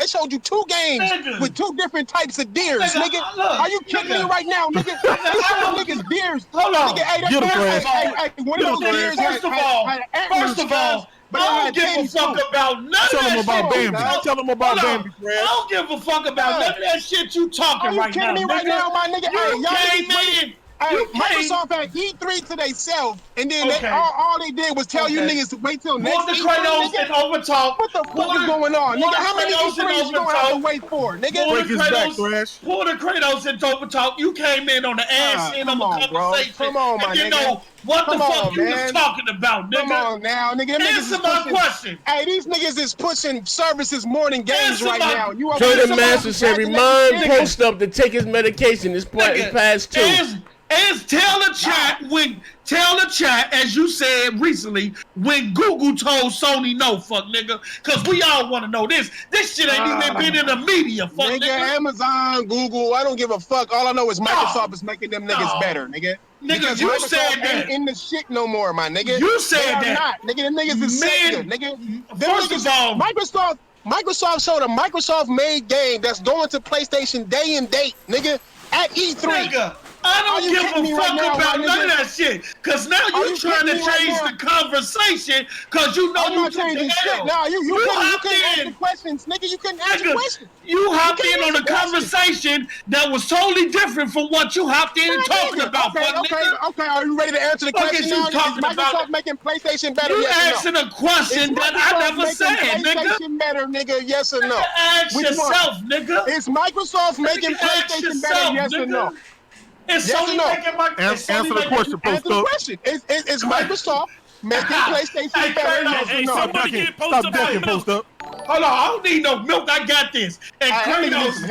showed you 2 games with 2 different types of deers, nigga. Are you kidding me right now, nigga? They showing niggas deers. Hold on. Nigga, one of those deers first of all, I don't give a fuck about none of that shit. Tell them about Bambi, Fred. I don't give a fuck about none of that shit you talking right now. Are you kidding me right now, my nigga? Microsoft had E3 to themselves, and then all they did was tell you niggas to wait till next E3. Kratos and overtalk. What the fuck is going on, nigga? How many E3s you gonna have to wait for, nigga? Pull the Kratos and overtalk. You came in on the ass end of the conversation. Come on, my nigga. You know what the fuck you was talking about, nigga? Come on now, nigga. Answer my question. Hey, these niggas is pushing services more than games right now. Jordan Master said, remind Post Up to take his medication. It's past 2. Tell the chat, as you said recently, when Google told Sony no, fuck nigga, cause we all want to know this. This shit ain't even been in the media, fuck nigga. Amazon, Google, I don't give a fuck. All I know is Microsoft is making them niggas better, nigga. Nigga, you said that. Ain't in the shit no more, my nigga. You said that. Not. Nigga, them niggas is Sega, nigga. First of all, Microsoft showed a Microsoft-made game that's going to PlayStation day and date, nigga, at E3. Nigga, I don't give a fuck about none of that shit. Cause now you trying to change the conversation. Cause you know you changing shit. No, you couldn't ask the questions, nigga. You couldn't ask the questions. You hopped in on a conversation that was totally different from what you hopped in and talking about. Okay. Are you ready to answer the question now? Is Microsoft making PlayStation better? You asking a question that I never said, nigga. PlayStation better, nigga? Yes or no? Ask yourself, nigga. Is Microsoft making PlayStation better? Yes or no? Is Sony making Answer the question, Post Up. Is Microsoft making PlayStation better? Yes or no? Stop ducking, Post Up. Hold on, I don't need no milk. I got this. And Kratos,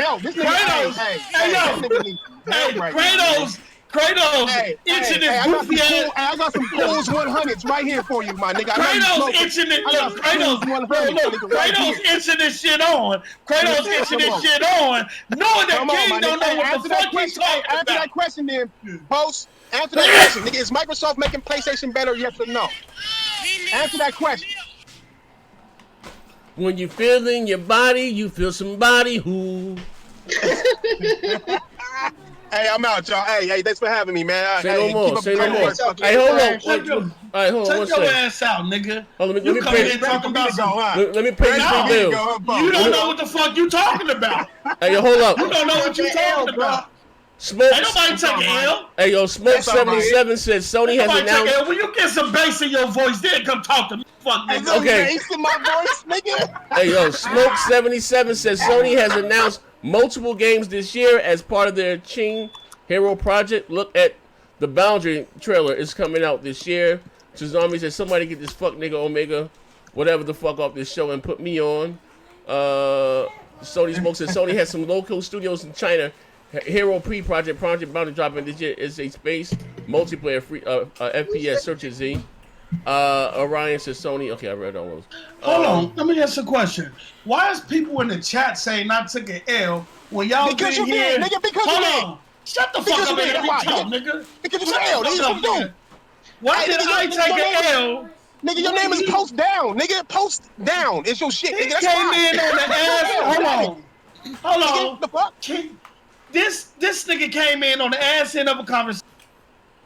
itching his goofy ass. I got some Coles 100s right here for you, my nigga. Kratos itching it. Look, Kratos itching this shit on. Kratos itching this shit on. Knowing that King don't know what the fuck he's talking about. Answer that question then, Post. Answer that question. Nigga, is Microsoft making PlayStation better, yes or no? Answer that question. When you feel in your body, you feel somebody who... Hey, I'm out, y'all. Hey, thanks for having me, man. Say no more. Hey, hold on. All right, hold on. Take your ass out, nigga. Hold on, let me pay. Let me pay this bill. You don't know what the fuck you talking about. Hey, yo, hold up. You don't know what you talking about. Smoke. Ain't nobody taking L. Hey, yo, Smoke 77 says Sony has announced. When you get some bass in your voice, then come talk to me. Fuck nigga. Okay. Bass in my voice, nigga. Hey, yo, Smoke 77 says Sony has announced multiple games this year as part of their Ching Hero project. Look at the Boundary trailer. It's coming out this year. Tsunami says somebody get this fuck nigga Omega, whatever the fuck off this show and put me on. Sony Smoke says Sony has some local studios in China. Hero Project Boundary dropping this year is a space multiplayer free FPS. Search it Z. Orion says Sony. Okay, I read all those. Hold on, let me ask a question. Why is people in the chat saying I took an L when y'all because been you here? Did, nigga, because hold you on. Shut the fuck up and let me talk, nigga. Because you said L. Nigga. Why did I take an L? Nigga, your name is Post Down. Nigga, Post Down. It's your shit. Nigga, that's came in on the ass. Hold on. The fuck? This nigga came in on the ass end of a conversation,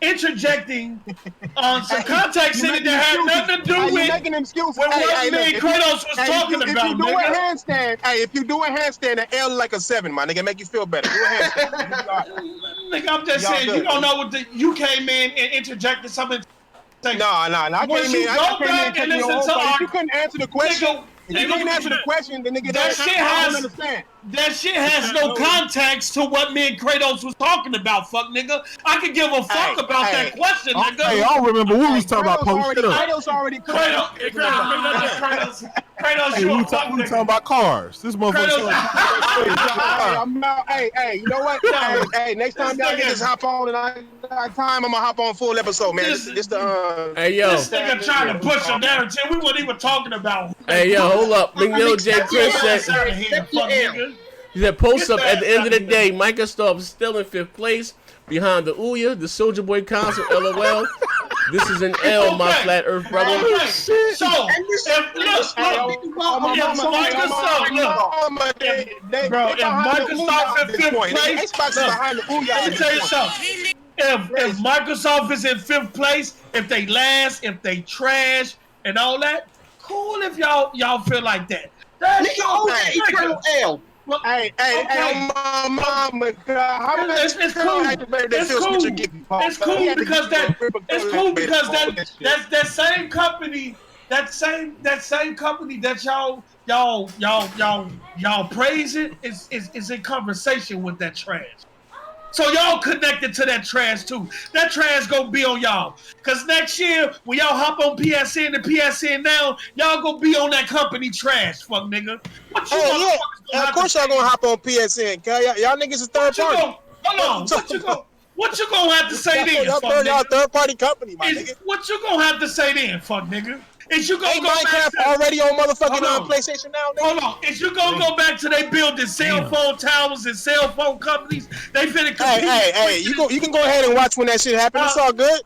interjecting on some context in it that had nothing to do with what me and Kratos was talking about. If you do a handstand, an L like a 7, my nigga, make you feel better. Do a handstand. Nigga, I'm just saying, you don't know what you came in and interjected something. No, I came in. I came in if you couldn't answer the question. If you can't answer the question, then nigga, I don't understand. That shit has no context to what me and Kratos was talking about, fuck nigga. I could give a fuck about that question, nigga. Hey, I don't remember what we was talking about. Kratos already. Kratos, we talking about cars. This motherfucker. Hey, you know what? Hey, next time y'all get this hop on and I got time, I'm gonna hop on full episode, man. This the Hey yo. This nigga trying to push a narrative. We weren't even talking about. Hey yo, hold up. McNeil J. Chris said. He said, post up at the end of the day, Microsoft is still in 5th place behind the Ouya, the Soulja Boy console, LOL. This is an L, my flat earth brother. Okay. So, if Microsoft is in 5th place, let me tell you something. If Microsoft is in 5th place, if they last, if they trash, and all that, cool if y'all feel like that. Nigga, hold that eternal L. Hey, my mama. How many it's cool. It's cool because that same company, that same company that y'all praise it is in conversation with that trash. So y'all connected to that trash too. That trash gonna be on y'all. Cause next year, when y'all hop on PSN and PSN now, y'all gonna be on that company trash, fuck nigga. What you of course y'all gonna hop on PSN. Y'all niggas is third party. Hold on. What you gonna have to say then, fuck nigga? Y'all third party company, my nigga. What you gonna have to say then, fuck nigga? Is you gonna go Minecraft back to, already on motherfucking PlayStation now? Nigga? Hold on. Is you gonna go back to they building cell phone towers and cell phone companies? They finna compete. Hey, you can go ahead and watch when that shit happens. It's all good.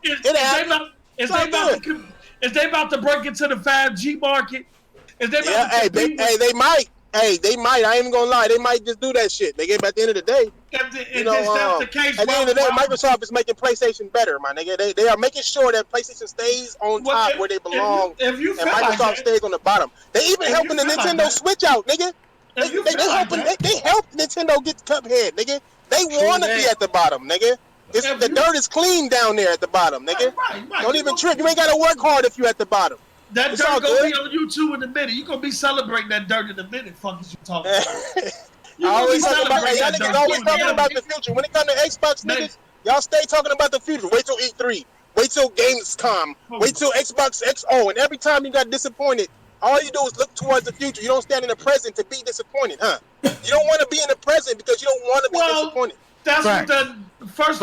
Is they about to break into the 5G market? Is they about to they might. Hey, they might. I ain't even gonna lie. They might just do that shit. They get at the end of the day. If that's the case, at the end of the day, Microsoft is making PlayStation better, my nigga. They are making sure that PlayStation stays on top where they belong, and Microsoft stays on the bottom. They even helping the Nintendo Switch out, nigga. They helped Nintendo get Cuphead, nigga. They want to be at the bottom, nigga. The dirt is clean down there at the bottom, nigga. Right. Don't even trip. You ain't gotta work hard if you at the bottom. That dirt gonna be on YouTube in a minute. You gonna be celebrating that dirt in a minute. Fuck is you talking about? Y'all niggas always talking about the future. When it comes to Xbox, niggas, y'all stay talking about the future. Wait till E3. Wait till Gamescom. Wait till Xbox XO. And every time you got disappointed, all you do is look towards the future. You don't stand in the present to be disappointed, huh? You don't want to be in the present because you don't want to be disappointed. That's what first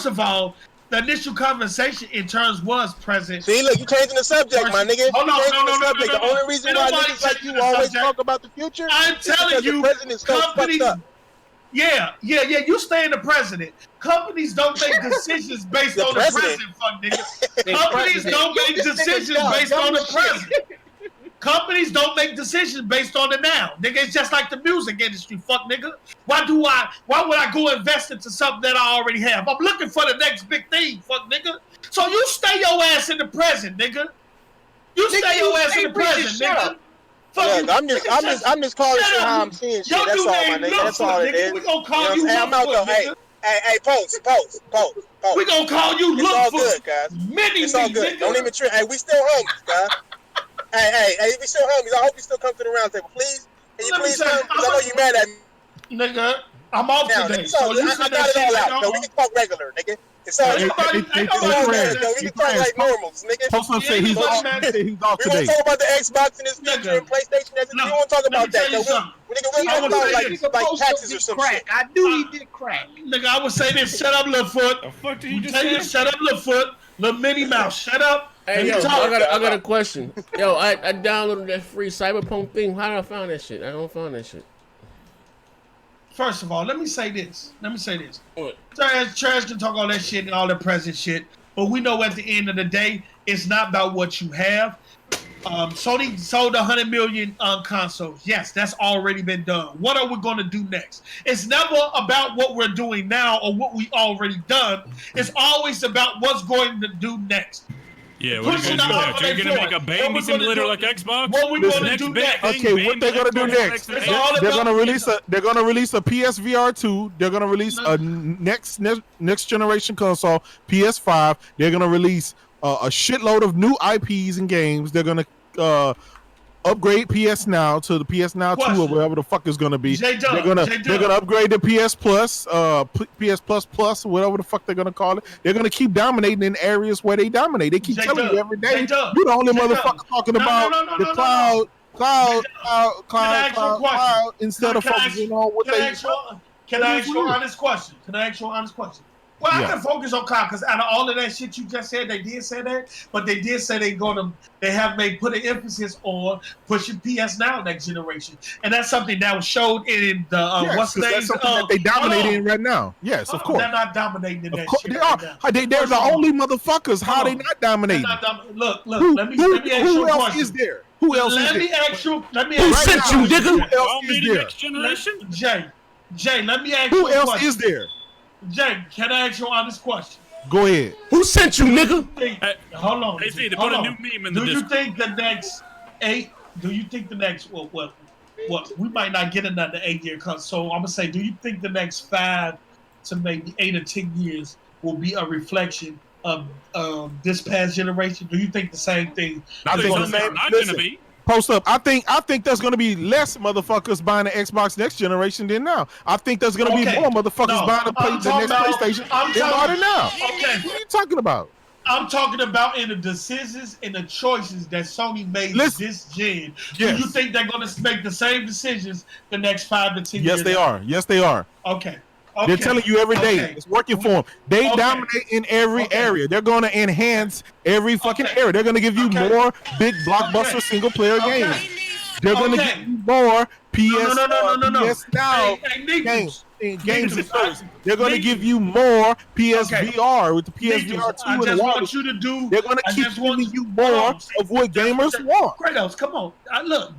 of all, the initial conversation in terms was present. See, look, you changing the subject, my nigga. Hold on, no. The only reason why niggas like you always talk about the future I'm telling you, the president is so fucked up. Yeah, you stay in the president. Companies don't make decisions based on the present, fuck nigga. Companies don't make decisions based on the present. Companies don't make decisions based on the now. Nigga, it's just like the music industry, fuck nigga. Why would I go invest into something that I already have? I'm looking for the next big thing, fuck nigga. So you stay your ass in the present, nigga. You stay your ass in the present, nigga. Look, I'm just calling shit how I'm seeing shit. That's all, my nigga. That's all it is. We gonna call you I'm out though. Hey, post. We gonna call you It's all good, guys. It's all good. Don't even trip. Hey, we still homies, guys. Hey, we still homies. I hope you still come to the round table. Please, can you please come? Because I know you mad at me. Nigga, I'm off today. So I got it all out. So we can talk regular, nigga. It's all good. We can talk like normals, nigga. Post say he's off today. We want to talk about the Xbox and this future and PlayStation. We want to talk about that. We talk about like taxes or some shit. I knew he did crack. Nigga, I would say this. Shut up, Littlefoot. The fuck did you just say? Shut up, Littlefoot. Little Minnie Mouse. Shut up. Hey, yo, I got a question. Yo, I downloaded that free Cyberpunk thing. How did I find that shit? I don't find that shit. First of all, let me say this. What? Trash can talk all that shit and all that present shit, but we know at the end of the day, it's not about what you have. Sony sold 100 million consoles. Yes, that's already been done. What are we going to do next? It's never about what we're doing now or what we already done. It's always about what's going to do next. Yeah, what are you gonna do? You're gonna make a baby simulator like Xbox? What we gonna do next? Okay, what they're gonna do next? They're gonna release a PSVR 2. They're gonna release a next generation console, PS5. They're gonna release a shitload of new IPs and games. They're gonna upgrade PS Now to the PS Now 2 or whatever the fuck is gonna be. They're gonna upgrade the PS Plus, PS Plus, whatever the fuck they're gonna call it. They're gonna keep dominating in areas where they dominate. They keep telling you every day. You're the only motherfucker talking about the cloud instead of focusing on what they. Can I ask you an honest question? Well, I can focus on cloud because out of all of that shit you just said, they did say that, but they did say they put an emphasis on pushing PS Now next generation, and that's something that was showed in the that's something that they dominate in right now. Yes, of course. They're not dominating in that shit. They're the only motherfuckers. How they not dominating? Look. Let me ask you a question. Who else is there? Who else is there? Who sent you, nigga? Who else is there? Next generation? Jay, let me ask you a question. Who else is there? Jay, can I ask you on this question? Go ahead. Who sent you, nigga? Hold on. They put a new meme in the Do you think the next 8 do you think the next what we might not get another 8-year cut? So I'm gonna say, do you think the next 5 to maybe 8 or 10 years will be a reflection of this past generation? Do you think the same thing? Not gonna be. Post up. I think there's gonna be less motherfuckers buying the Xbox next generation than now. I think there's gonna be more motherfuckers buying the next PlayStation than buying it now. Okay. What are you talking about? I'm talking about in the decisions and the choices that Sony made this gen. Do you think they're going to make the same decisions the next 5 to 10 years? Yes, they are. Yes, they are. Okay. They're telling you every day. It's working for them. They dominate in every area. They're going to enhance every fucking area. They're going to give you more big blockbuster single player games. They're going to give you more PS Now games. Games and services. They're going to give you more PSVR with the PSVR 2 and the want you to do. They're going to keep giving you more of what gamers want. Kratos, come on. Look,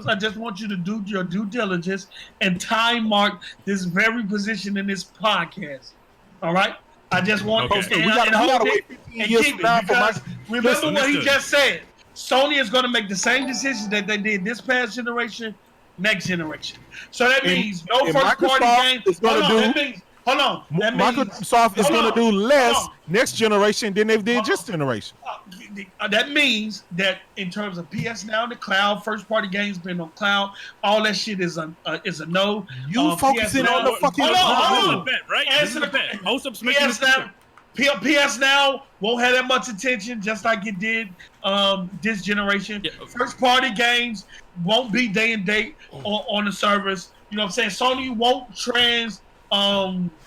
I just want you to do your due diligence and time mark this very position in this podcast. All right? I just want we gotta wait 15 years from now for my. Remember what he just said. Sony is going to make the same decisions that they did this past generation, next generation. So that means no first party game. Hold on. Microsoft is going to do less next generation than they did this generation. That means that in terms of PS Now in the cloud, first party games being on cloud, all that shit is a no. You focusing on the fucking. Hold on. Right? Answer the bet. PS Now won't have that much attention, just like it did this generation. Yeah. First party games won't be day and date on the servers. You know what I'm saying? Sony won't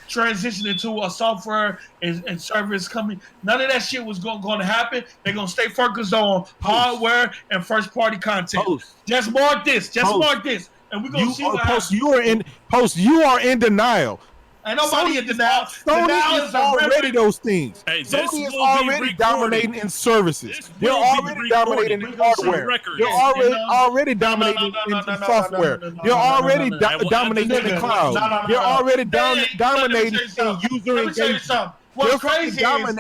transition into a software and service company. None of that shit was going to happen. They're going to stay focused on hardware and first party content. Just mark this. Mark this. And we're going to see what happens. You are in denial. Ain't nobody in denial. Sony is already those things. Hey, Sony is already dominating in services. They're already dominating in hardware. They're already dominating in software. They're already dominating in the cloud. They're already dominating in user engagement. What's crazy is,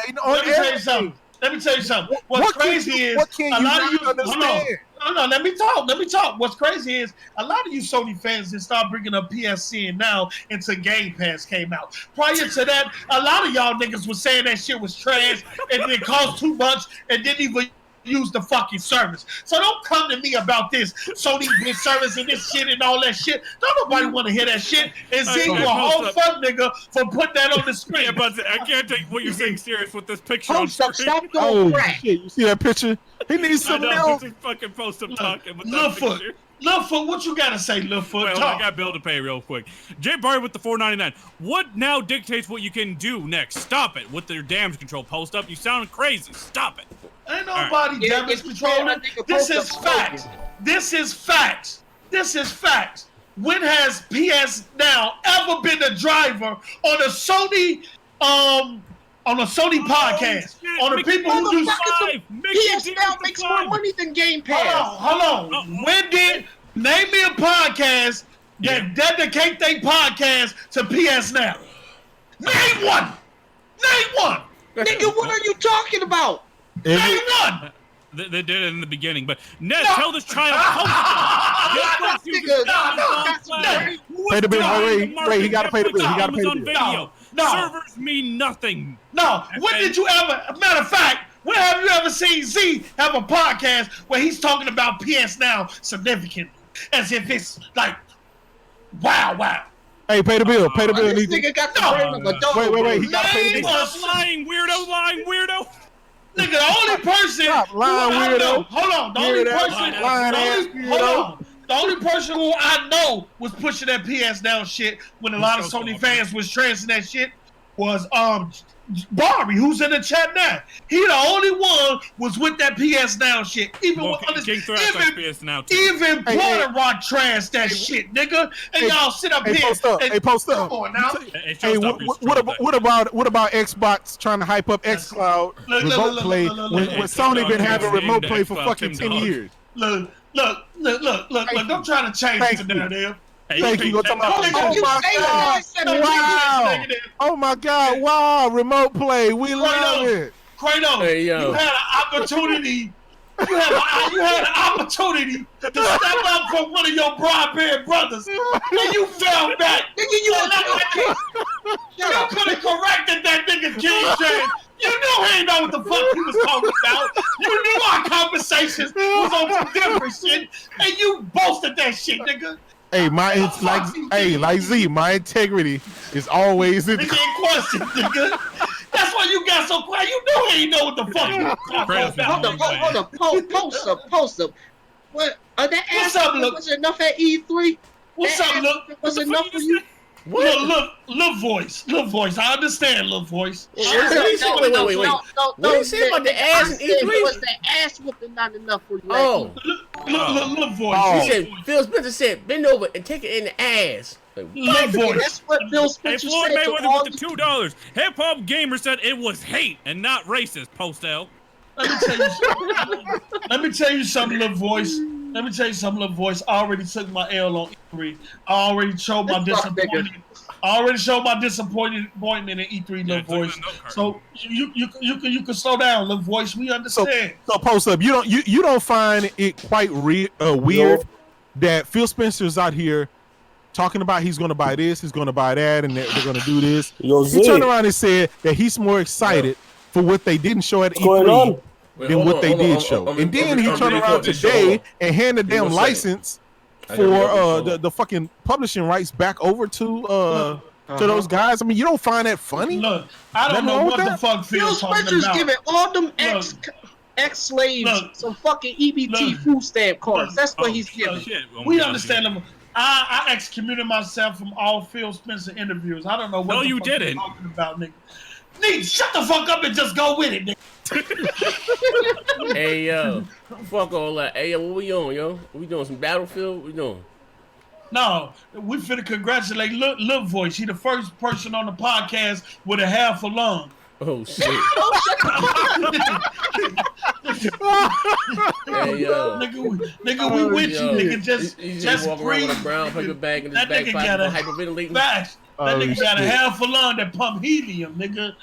let me tell you something. What's crazy is, a lot of you understand. No, let me talk. What's crazy is a lot of you Sony fans that start bringing up PSN now until Game Pass came out. Prior to that, a lot of y'all niggas was saying that shit was trash and it cost too much and didn't even use the fucking service. So don't come to me about this Sony with service and this shit and all that shit. Don't nobody want to hear that shit. And see you a whole fuck nigga for put that on the screen. Yeah, but I can't take what you're saying serious with this picture. Stop going crack. Shit, you see that picture? He needs some milk. Fucking post up talking with that picture. Littlefoot, what you gotta say, Littlefoot? Well, I got bill to pay real quick. Jay Barry with the $4.99. What now dictates what you can do next? Stop it with your damage control. Post up. You sound crazy. Stop it. Ain't nobody damage controlling. This is facts. This is facts. This is facts. When has PS Now ever been a driver on a Sony podcast? On the people who do PS Now makes more money than Game Pass. Hold on. When did name me a podcast that dedicate their podcast to PS Now? Name one. Nigga, what are you talking about? Name one. They did it in the beginning, but Ned, tell this child. Pay the bill. Wait, he got to pay the bill. He got to pay the bill. No. Servers mean nothing. No. When did you ever? Matter of fact, when have you ever seen Z have a podcast where he's talking about PS Now significantly, as if it's like, wow. Hey, pay the bill. Pay the bill. This nigga got the brain of a dog. Wait. He got to pay the bill. Lying weirdo. Nigga, the only person Hold on. The only person who I know was pushing that PS Now shit when a lot of Sony fans was transing that shit was Barbie, who's in the chat now. He the only one was with that PS Now shit. Even Porter Rock trashed that shit, nigga. And y'all sit up here. Post up. Come on now. Hey, what about Xbox trying to hype up xCloud remote play when Sony been having remote play for fucking 10 years? Look. Don't try to change the narrative. Thank you. Oh my God! Wow, remote play. We love it. Kratos, you had an opportunity You had an opportunity to step up for one of your broadband brothers, and you fell back. Nigga, you could have corrected that nigga King James. You knew he ain't know what the fuck he was talking about. You knew our conversations was on some different shit, and you boasted that shit, nigga. Hey, like Z, my integrity is always in question, nigga. That's why you got so quiet. You knew he ain't know what the fuck you was talking about. Hold up. Post up. What? That What's up, look? Was enough at E3? What's up, look? Was enough for you? Look, voice. I understand, little voice. Wait. What did he say about the ass in E3? Was the ass whooping not enough for you? Look, voice. He said, Phil Spencer said, bend over and take it in the ass. Look, voice. That's what Phil Spencer Floyd said. Mayweather with the $2. Hip Hop Gamer said it was hate and not racist, Postel. Let me tell you something, little voice. I already took my L on E3. I already showed my disappointment. In E3, little voice. So you can slow down, little voice. We understand. So post up. You don't find it quite weird that Phil Spencer's out here talking about he's going to buy this, he's going to buy that, and they're going to do this. He turned around and said that he's more excited for what they didn't show at E3 than what they did show. And then he turned around today and handed the damn license for the fucking publishing rights back over to those guys. I mean, you don't find that funny? Look, I don't know what the fuck Phil Spencer's giving all them ex-slaves some fucking EBT food stamp cards. That's what he's giving. We understand them. I excommunicated myself from all Phil Spencer interviews. I don't know what the fuck you're talking about, nigga. Nigga, shut the fuck up and just go with it, nigga. Hey, yo. Fuck all that. Hey, yo, what we on, yo? We doing some Battlefield? What we doing? No, we finna congratulate Lil Voice. He the first person on the podcast with a half a lung. Oh, shit. Hey, yo. Nigga, we with you, nigga. Just walk breathe. Around with a brown paper bag in his back pocket, hyperventilating. Facts. That nigga got a half a lung that pump helium, nigga.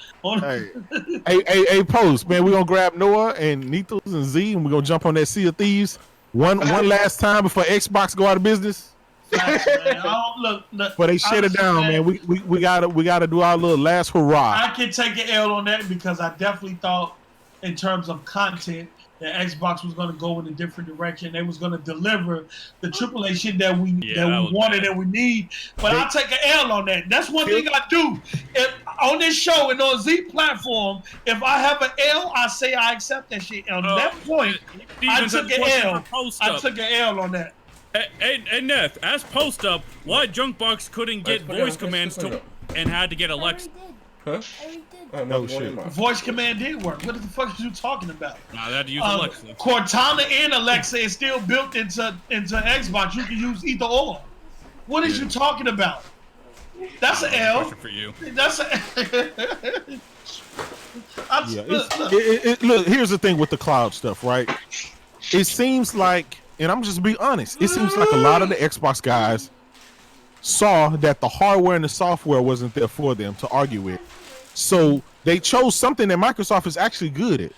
Hey, Post, man, we gonna grab Noah and Nethos and Z, and we gonna jump on that Sea of Thieves one last time before Xbox go out of business. Facts, man. But they shut it down, man. We gotta do our little last hurrah. I can take an L on that because I definitely thought, in terms of content, that Xbox was going to go in a different direction. They was going to deliver the AAA shit that we wanted and we need. But I'll take an L on that. That's one thing I do. If, on this show and on Z platform, if I have an L, I say I accept that shit. And on that point, I took an L. I took an L on that. Hey, Neff, ask Post Up why Junkbox couldn't get voice commands to and had to get Alexa. Huh? No shit. Voice command did work. What the fuck are you talking about? Nah, they had to use Alexa. Cortana and Alexa is still built into Xbox. You can use either or. What is you talking about? That's an L. For you. That's a. Look, here's the thing with the cloud stuff, right? It seems like, and I'm just being honest, it seems like a lot of the Xbox guys saw that the hardware and the software wasn't there for them to argue with. So they chose something that Microsoft is actually good at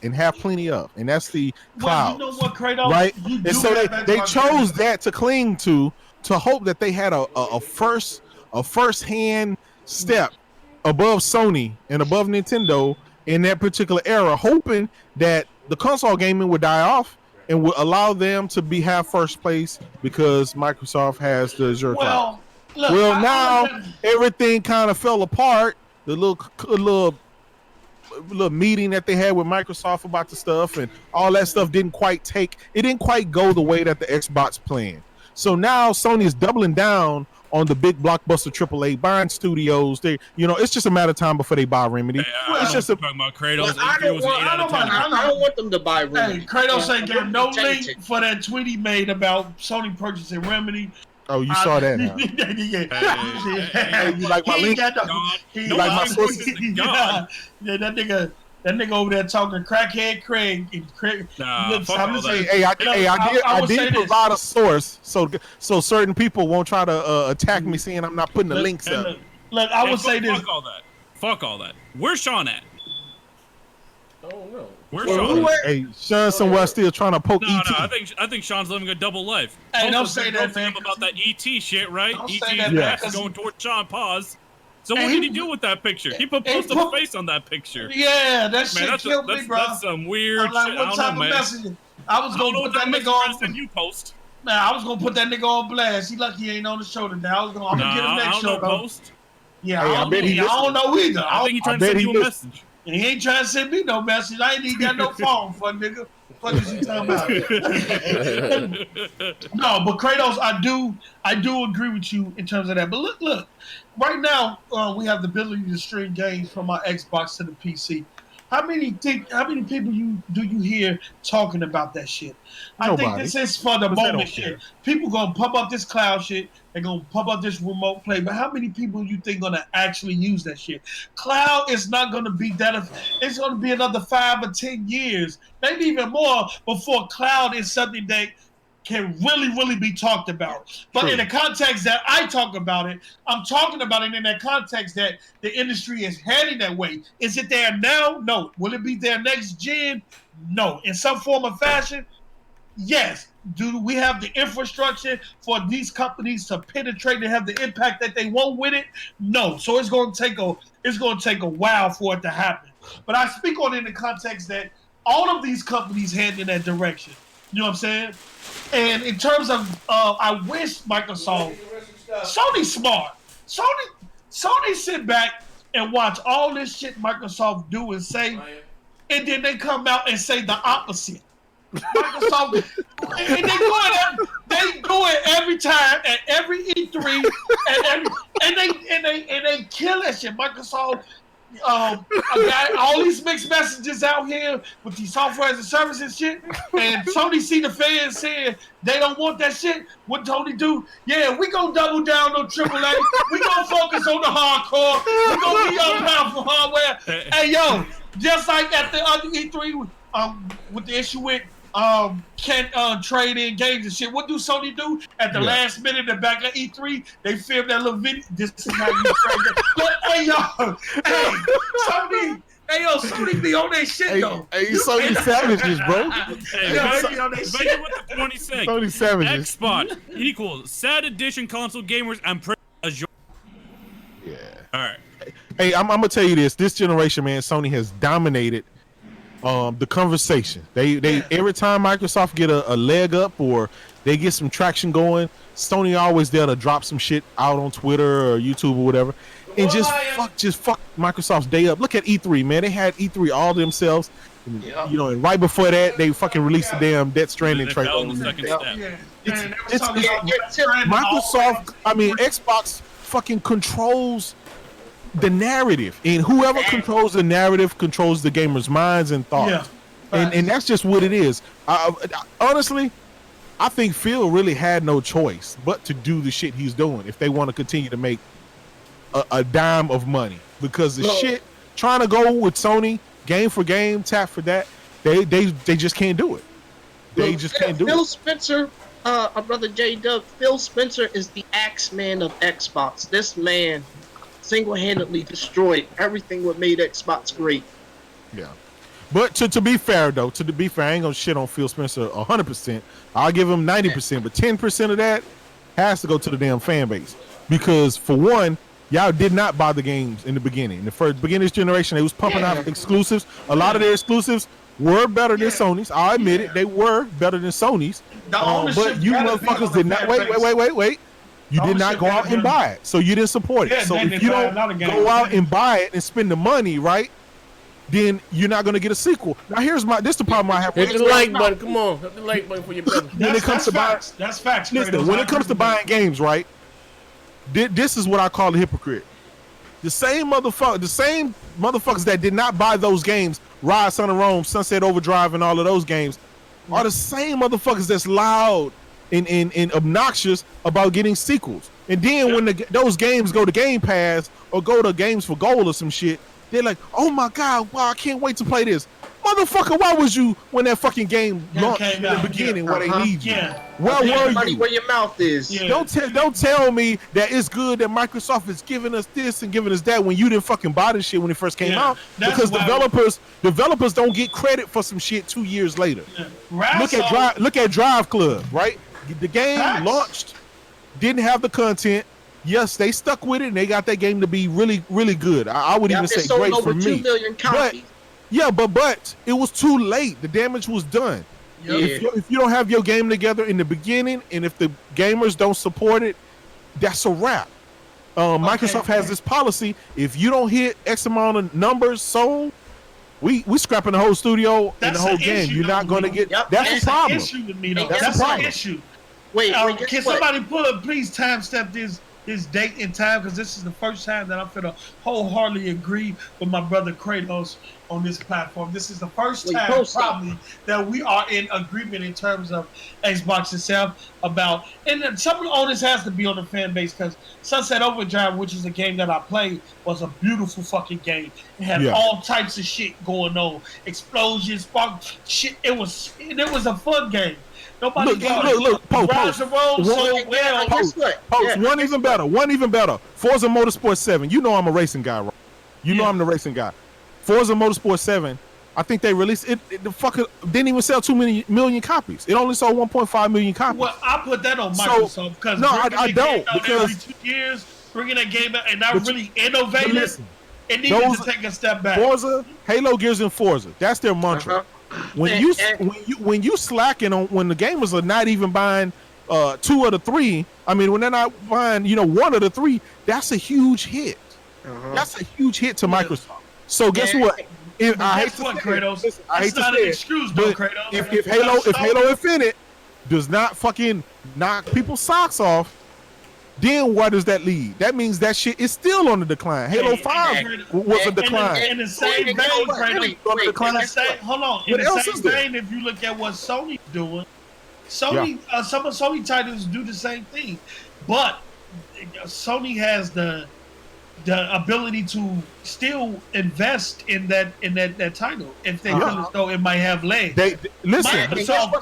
and have plenty of, and that's the cloud. Well, you know what, Kratos? Right? And so they chose that to cling to hope that they had a first-hand step above Sony and above Nintendo in that particular era, hoping that the console gaming would die off and would allow them to have first place because Microsoft has the Azure cloud. Look, now everything kind of fell apart. The little meeting that they had with Microsoft about the stuff and all that stuff didn't quite go the way that the Xbox planned. So now Sony is doubling down on the big blockbuster AAA, buying studios. It's just a matter of time before they buy Remedy. It's just talking about Kratos. I don't want them to buy Remedy. Hey, Kratos ain't got no link for that tweet he made about Sony purchasing Remedy. Oh, you saw that? Huh? You like my link? You like my sources? Yeah, that nigga over there talking crackhead Craig. I did provide a source, so certain people won't try to attack me saying I'm not putting the links up. Look, I would say this. Fuck all that. Where's Sean at? I don't know. Where's Sean? Hey, Sean somewhere still trying to poke No, ET. no, I think Sean's living a double life. Hey, don't say that, man. About that ET shit, right? Don't ET say that, back man, going towards Sean. Pause. So Hey, what did he do with that picture? He posted a face on that picture. Yeah, that shit killed me, bro. That's some weird I'm like, shit. what type of message? I was gonna put that nigga on. You post. Man, I was gonna put that nigga on blast. He lucky he ain't on the show today. I'm gonna get him next show, though. Post. Yeah, Hey, I don't know either. I think he trying to send you a message. And he ain't trying to send me no message. I ain't even got no phone for nigga. What is he talking about? No, but Kratos, I do agree with you in terms of that. But look. Right now, we have the ability to stream games from our Xbox to the PC. How many people do you hear talking about that shit? Nobody. I think this is for the moment shit. People gonna pump up this cloud shit. They're gonna pump up this remote play. But how many people you think gonna actually use that shit? Cloud is not gonna be that. It's gonna be another 5 or 10 years, maybe even more, before cloud is something that can really be talked about. But in the context that I talk about it, I'm talking about it in that context that the industry is heading that way. Is it there now? No. Will it be there next gen? No. In some form or fashion? Yes. Do we have the infrastructure for these companies to penetrate and have the impact that they want with it? No. So it's going to take a while for it to happen. But I speak on it in the context that all of these companies head in that direction. You know what I'm saying? And in terms of, I wish Microsoft, Sony's smart. Sony sit back and watch all this shit Microsoft do and say, and then they come out and say the opposite. Microsoft, and they do it every time at every E3, and they kill that shit. Microsoft. I got all these mixed messages out here with these software as a service and shit, and Sony see the fans saying they don't want that shit. What Tony do? Yeah, we gonna double down on AAA. We gonna focus on the hardcore. We gonna be on powerful hardware. Hey yo, just like at the other E3 with the issue with can't trade in games and shit. What do Sony do at the last minute? The back of E3, they film that little video. This is how you trade it. But hey yo, Sony be on that shit though. Hey, Sony savages, bro. Sony savages. Xbox equals sad edition console gamers and yeah. All right. Hey, I'm gonna tell you this. This generation, man, Sony has dominated the conversation. They every time Microsoft get a leg up or they get some traction going, Sony always there to drop some shit out on Twitter or YouTube or whatever, and just fuck Microsoft's day up. Look at E3, man. They had E3 all to themselves. And, you know, and right before that, they fucking released the damn Death Stranding trailer. Microsoft, I mean, Xbox fucking controls the narrative, and whoever controls the narrative controls the gamers' minds and thoughts. And that's just what it is. Honestly, I think Phil really had no choice but to do the shit he's doing if they want to continue to make a dime of money, because the shit trying to go with Sony game for game, tap for that, they just can't do it. They just can't do it. Phil Spencer, our brother J-Dub, Phil Spencer is the Axeman of Xbox. This man single-handedly destroyed everything what made Xbox great. Yeah. But to be fair, though, I ain't gonna shit on Phil Spencer 100%. I'll give him 90%, but 10% of that has to go to the damn fan base. Because for one, y'all did not buy the games in the beginning. In the first beginning generation, they was pumping out exclusives. A lot of their exclusives were better than Sony's. I admit it, they were better than Sony's. But you motherfuckers did not wait. You did not go out and buy it, so you didn't support it. So if you don't go out and buy it and spend the money, right, then you're not going to get a sequel. Now this is the problem I have. Hit the like button, come on, hit the like button for your brother. When it comes to buying, that's facts. Listen, when it comes to buying games, right, this is what I call a hypocrite. The same motherfuckers that did not buy those games, Rise, Son of Rome, Sunset Overdrive, and all of those games, are the same motherfuckers that's loud and obnoxious about getting sequels. And then when those games go to Game Pass or go to Games for Gold or some shit, they're like, oh my God, wow, I can't wait to play this. Motherfucker, why was you when that fucking game launched in the beginning where they need you? Where were you? Where your mouth is. Don't tell me that it's good that Microsoft is giving us this and giving us that when you didn't fucking buy this shit when it first came out. Because developers don't get credit for some shit 2 years later. Look at Drive Club, right? The game launched, didn't have the content. Yes, they stuck with it and they got that game to be really, really good. I would even say great for me. 2 million copies. But it was too late. The damage was done. If you don't have your game together in the beginning, and if the gamers don't support it, that's a wrap. Microsoft has this policy: if you don't hit X amount of numbers sold, we scrapping the whole studio and the whole game. You're not going to get. That's a problem. Issue with me, though. That's a problem. Issue. Wait, can somebody please timestamp this date and time, because this is the first time that I'm finna wholeheartedly agree with my brother Kratos on this platform. This is the first time probably that we are in agreement in terms of Xbox itself about, and then some of the onus has to be on the fan base, because Sunset Overdrive, which is a game that I played, was a beautiful fucking game. It had all types of shit going on, explosions, spark shit. It was a fun game. Nobody look, Post. One even better. Forza Motorsport 7. You know I'm a racing guy, right? You know I'm the racing guy. Forza Motorsport 7, I think they released it. The fucker didn't even sell 2 million copies. It only sold 1.5 million copies. Well, I put that on Microsoft because I don't, because every 2 years bringing that game out and not really innovating. It needed to take a step back. Forza, Halo, Gears, and Forza. That's their mantra. When you slacking on when the gamers are not even buying 2 of the 3, I mean when they're not buying 1 of the 3, that's a huge hit. That's a huge hit to Microsoft. So guess what? I hate to say it, if Halo Infinite does not fucking knock people's socks off, then where does that lead? That means that shit is still on the decline. Halo 5 was a decline. In the same vein, hold on. In the same vein, if you look at what Sony's doing, some of Sony titles do the same thing, but Sony has the ability to still invest in that title if they feel as though it might have legs. Microsoft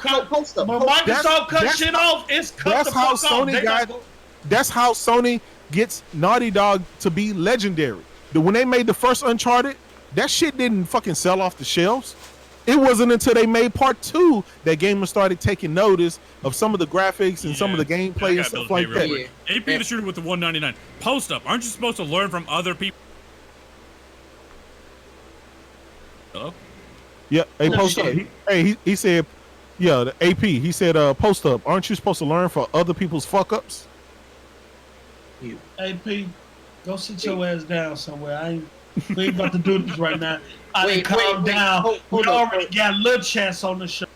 cut shit off. It's cut the fuck off. That's how Sony gets Naughty Dog to be legendary. When they made the first Uncharted, that shit didn't fucking sell off the shelves. It wasn't until they made part 2 that gamers started taking notice of some of the graphics and some of the gameplay and stuff like that. AP the shooter with the 199. Post up. Aren't you supposed to learn from other people? Hello? Yeah, hey, post up. He said, the AP. He said, post up. Aren't you supposed to learn from other people's fuck ups? AP, go sit your ass down somewhere. We ain't about to do this right now. Calm down. We already got Lil Chance on the show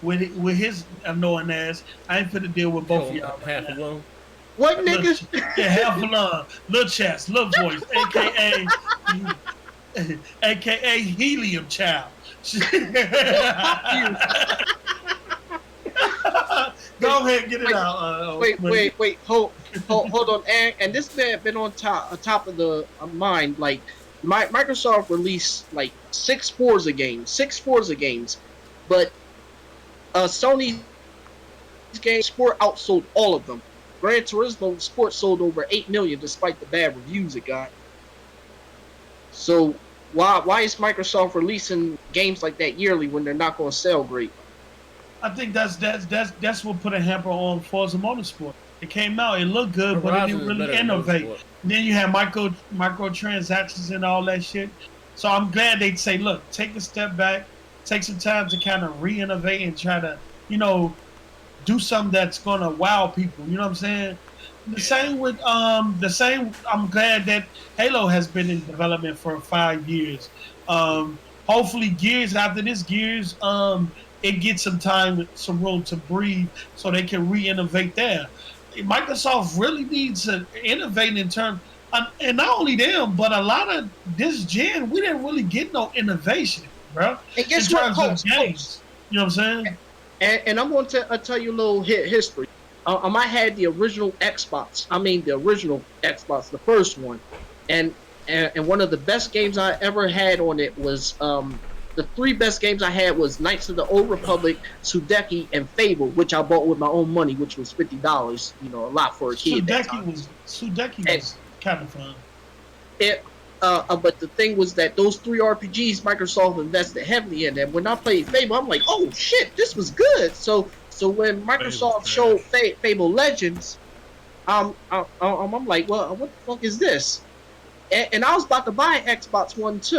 with his annoying ass. I ain't finna deal with both of y'all. Half alone. What niggas? Yeah, half alone. Lil Chance, Lil Voice, aka Helium Child. Go ahead and get it out. Wait. Hold on. And this man been on top of the mind. Like, Microsoft released like 6 Forza games, but Sony's game Sport outsold all of them. Gran Turismo Sport sold over 8 million despite the bad reviews it got. So why is Microsoft releasing games like that yearly when they're not going to sell great? I think that's what put a hamper on Forza Motorsport. It came out, it looked good, but it didn't really innovate. And then you have microtransactions and all that shit. So I'm glad they say, look, take a step back, take some time to kind of re-innovate and try to, do something that's gonna wow people. You know what I'm saying? The same with I'm glad that Halo has been in development for 5 years. Hopefully after this Gears, it gets some time, some room to breathe so they can re-innovate there. Microsoft really needs to innovate in terms, and not only them, but a lot of this gen, we didn't really get no innovation, bro. And guess what? Games. You know what I'm saying? And I'm going to tell you a little history. I had the original Xbox. The first one, and one of the best games I ever had on it was the 3 best games I had was Knights of the Old Republic, Sudeki, and Fable, which I bought with my own money, which was $50. You know, a lot for a kid. Sudeki was kind of fun. But the thing was that those 3 RPGs Microsoft invested heavily in, and when I played Fable, I'm like, oh shit, this was good. So when Microsoft showed Fable Legends, I'm like, well, what the fuck is this? And I was about to buy an Xbox One too.